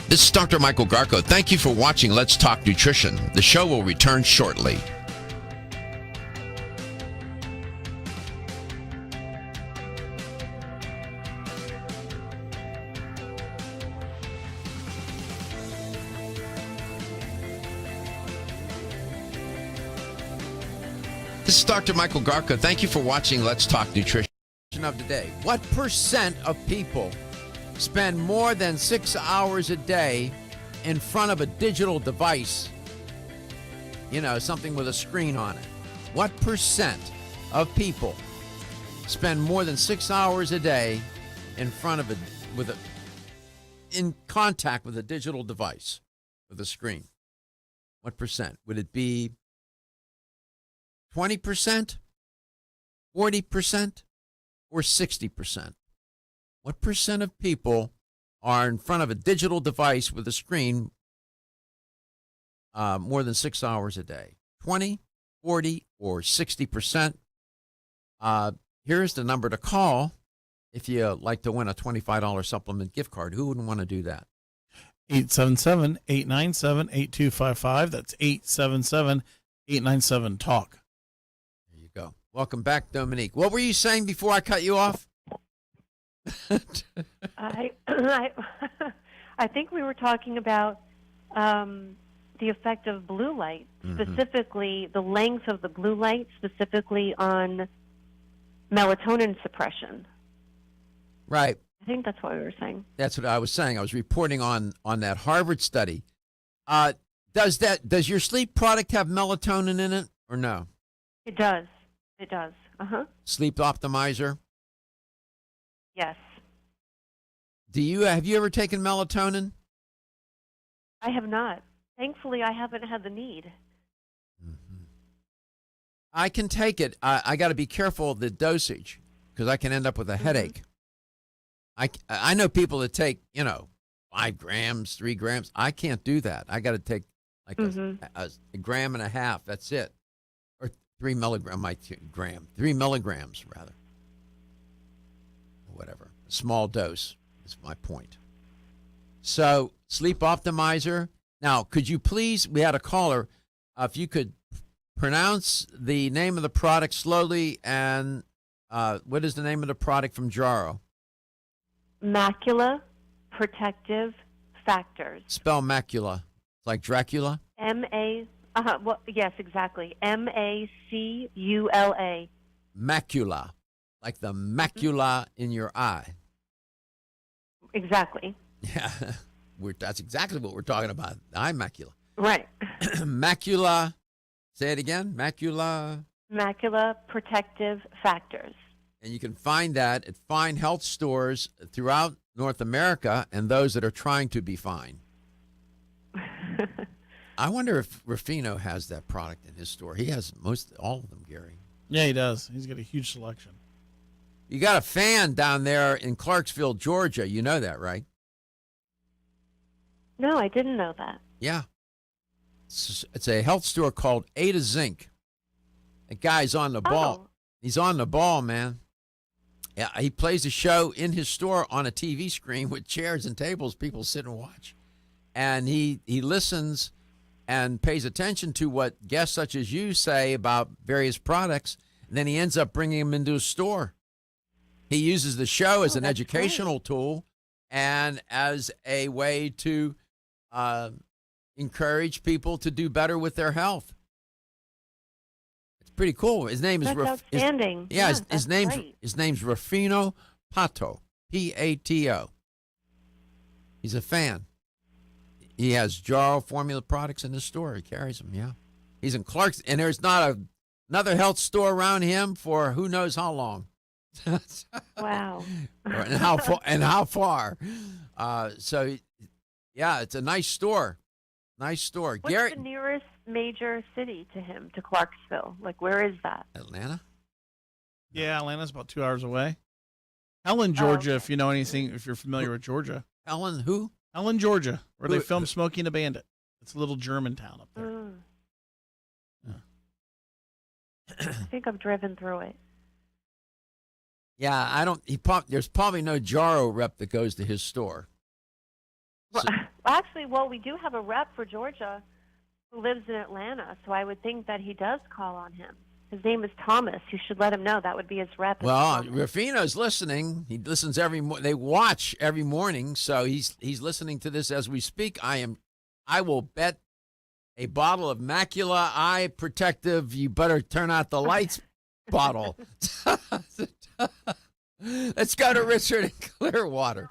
This is Dr. Michael Garko. Thank you for watching Let's Talk Nutrition. The show will return shortly. This is Dr. Michael Garko. Thank you for watching Let's Talk Nutrition. Of the day. What percent of people spend more than 6 hours a day in front of a digital device? You know, something with a screen on it. What percent of people spend more than 6 hours a day in front of in contact with a digital device with a screen? What percent? Would it be 20%, 40%, or 60%? What percent of people are in front of a digital device with a screen more than 6 hours a day? 20, 40, or 60%? Here's the number to call if you like to win a $25 supplement gift card. Who wouldn't want to do that? 877-897-8255. That's 877-897-TALK. There you go. Welcome back, Dominique. What were you saying before I cut you off? I think we were talking about the effect of blue light, specifically the length of the blue light, specifically on melatonin suppression. Right. I think that's what we were saying. That's what I was saying. I was reporting on that Harvard study. Does your sleep product have melatonin in it or no? It does. It does. Sleep Optimizer. Yes. Have you ever taken melatonin? I have not. Thankfully, I haven't had the need. I can take it. I got to be careful of the dosage because I can end up with a headache. I know people that take 5 grams, 3 grams. I can't do that. I got to take like a gram and a half. That's it, or 3 milligrams. 3 milligrams rather. Whatever. A small dose is my point. So Sleep Optimizer. Now, could you please? We had a caller. If you could pronounce the name of the product slowly, and what is the name of the product from Jaro? Macula Protective Factors. Spell macula. Like Dracula? Well, yes, exactly. MACULA. Macula. Like the macula in your eye. Exactly. Yeah. That's exactly what we're talking about. Eye macula. Right. Macula. Say it again. Macula Protective Factors. And you can find that at fine health stores throughout North America and those that are trying to be fine. I wonder if Ruffino has that product in his store. He has all of them, Gary. Yeah, he does. He's got a huge selection. You got a fan down there in Clarksville, Georgia. You know that, right? No, I didn't know that. Yeah. It's a health store called Ada Zinc. That guy's on the ball. Oh. He's on the ball, man. Yeah, he plays a show in his store on a TV screen with chairs and tables. People sit and watch. And he listens and pays attention to what guests such as you say about various products. And then he ends up bringing them into his store. He uses the show as an educational tool and as a way to encourage people to do better with their health. It's pretty cool. His name is outstanding. His name's Ruffino Pato, Pato. He's a fan. He has Jaro formula products in the store. He carries them. Yeah, he's in Clarksville, and there's not another health store around him for who knows how long. Wow. and how far? So, yeah, it's a nice store. Nice store. What's the nearest major city to him, to Clarksville? Like, where is that? Atlanta? Yeah, Atlanta's about 2 hours away. Helen, Georgia, okay. if you know anything, if you're familiar with Georgia. Helen who? Helen, Georgia, where they filmed Smokey and the Bandit. It's a little German town up there. I think I've driven through it. Yeah, there's probably no Jaro rep that goes to his store. Well, actually, we do have a rep for Georgia who lives in Atlanta, so I would think that he does call on him. His name is Thomas. You should let him know. That would be his rep. Well, Ruffino's listening. He listens they watch every morning, so he's listening to this as we speak. I will bet a bottle of Macula Eye Protective, you better turn out the lights bottle. Let's go to Richard in Clearwater.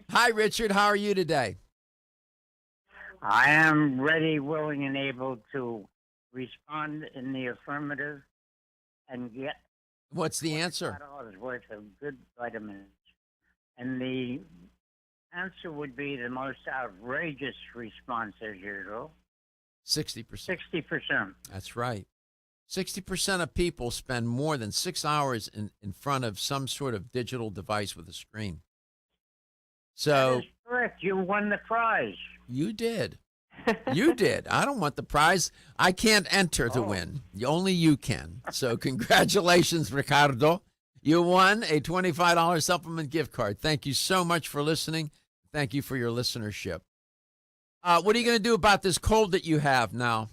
Hi, Richard. How are you today? I am ready, willing, and able to respond in the affirmative and get What's the answer? $5 worth of good vitamins. And the answer would be the most outrageous response as usual. 60%. 60%. That's right. 60% of people spend more than 6 hours in front of some sort of digital device with a screen. So That is correct. You won the prize. you did. You did. I don't want the prize. I can't enter to win. Only you can. So congratulations, Ricardo. You won a $25 supplement gift card. Thank you so much for listening. Thank you for your listenership. What are you going to do about this cold that you have now?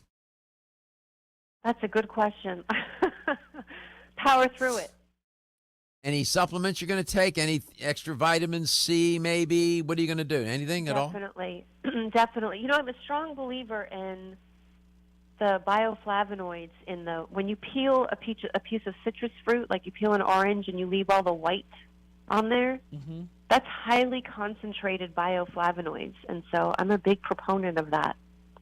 That's a good question. Power through it. Any supplements you're going to take? Any extra vitamin C, maybe? What are you going to do? Anything at all? Definitely. Definitely. You know, I'm a strong believer in the bioflavonoids when you peel a piece of citrus fruit, like you peel an orange and you leave all the white on there, that's highly concentrated bioflavonoids. And so I'm a big proponent of that.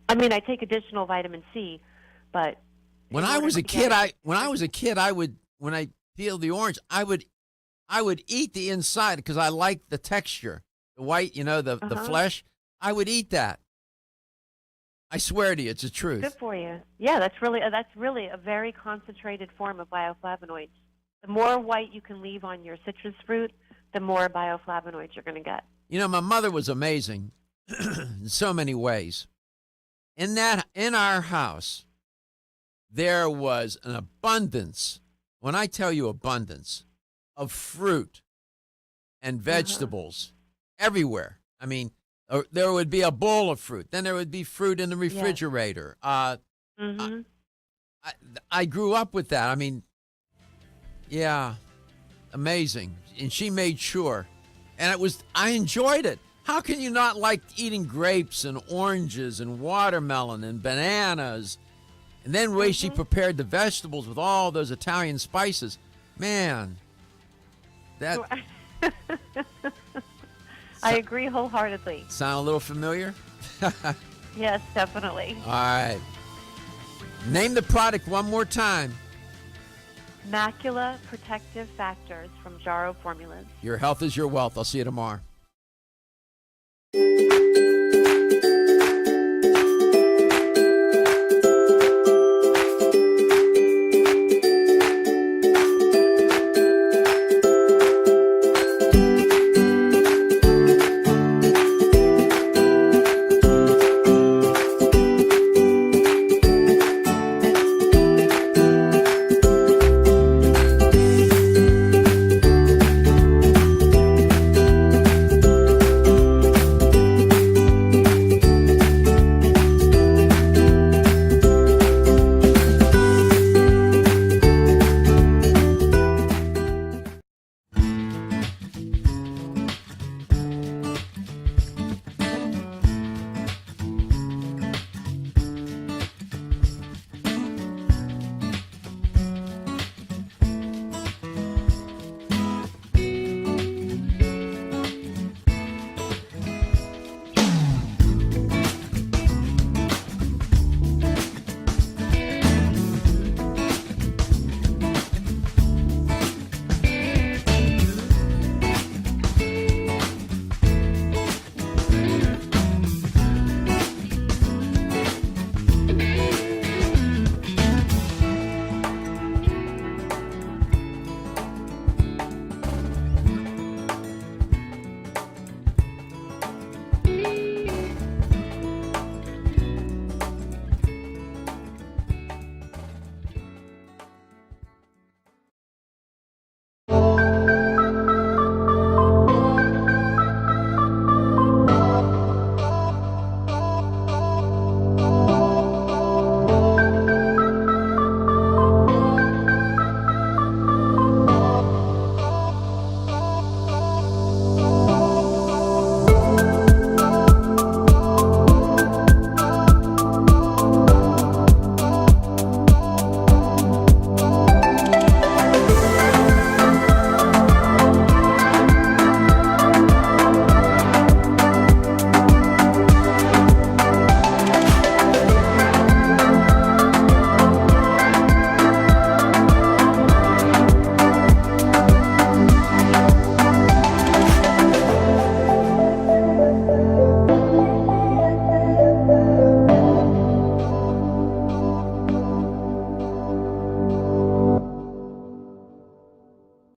I mean, I take additional vitamin C, but when I was a kid, when I peeled the orange, I would eat the inside because I liked the texture, the white, the flesh. I would eat that. I swear to you, it's the truth. Good for you. Yeah, that's really a very concentrated form of bioflavonoids. The more white you can leave on your citrus fruit, the more bioflavonoids you're going to get. My mother was amazing in so many ways. In our house, there was an abundance. When I tell you abundance of fruit and vegetables everywhere. I mean, there would be a bowl of fruit. Then there would be fruit in the refrigerator. I grew up with that. I mean, yeah, amazing. And she made sure. And I enjoyed it. How can you not like eating grapes and oranges and watermelon and bananas? And then the way she prepared the vegetables with all those Italian spices. Man, that... I agree wholeheartedly. Sound a little familiar? Yes, definitely. All right. Name the product one more time. Macula Protective Factors from Jarrow Formulas. Your health is your wealth. I'll see you tomorrow.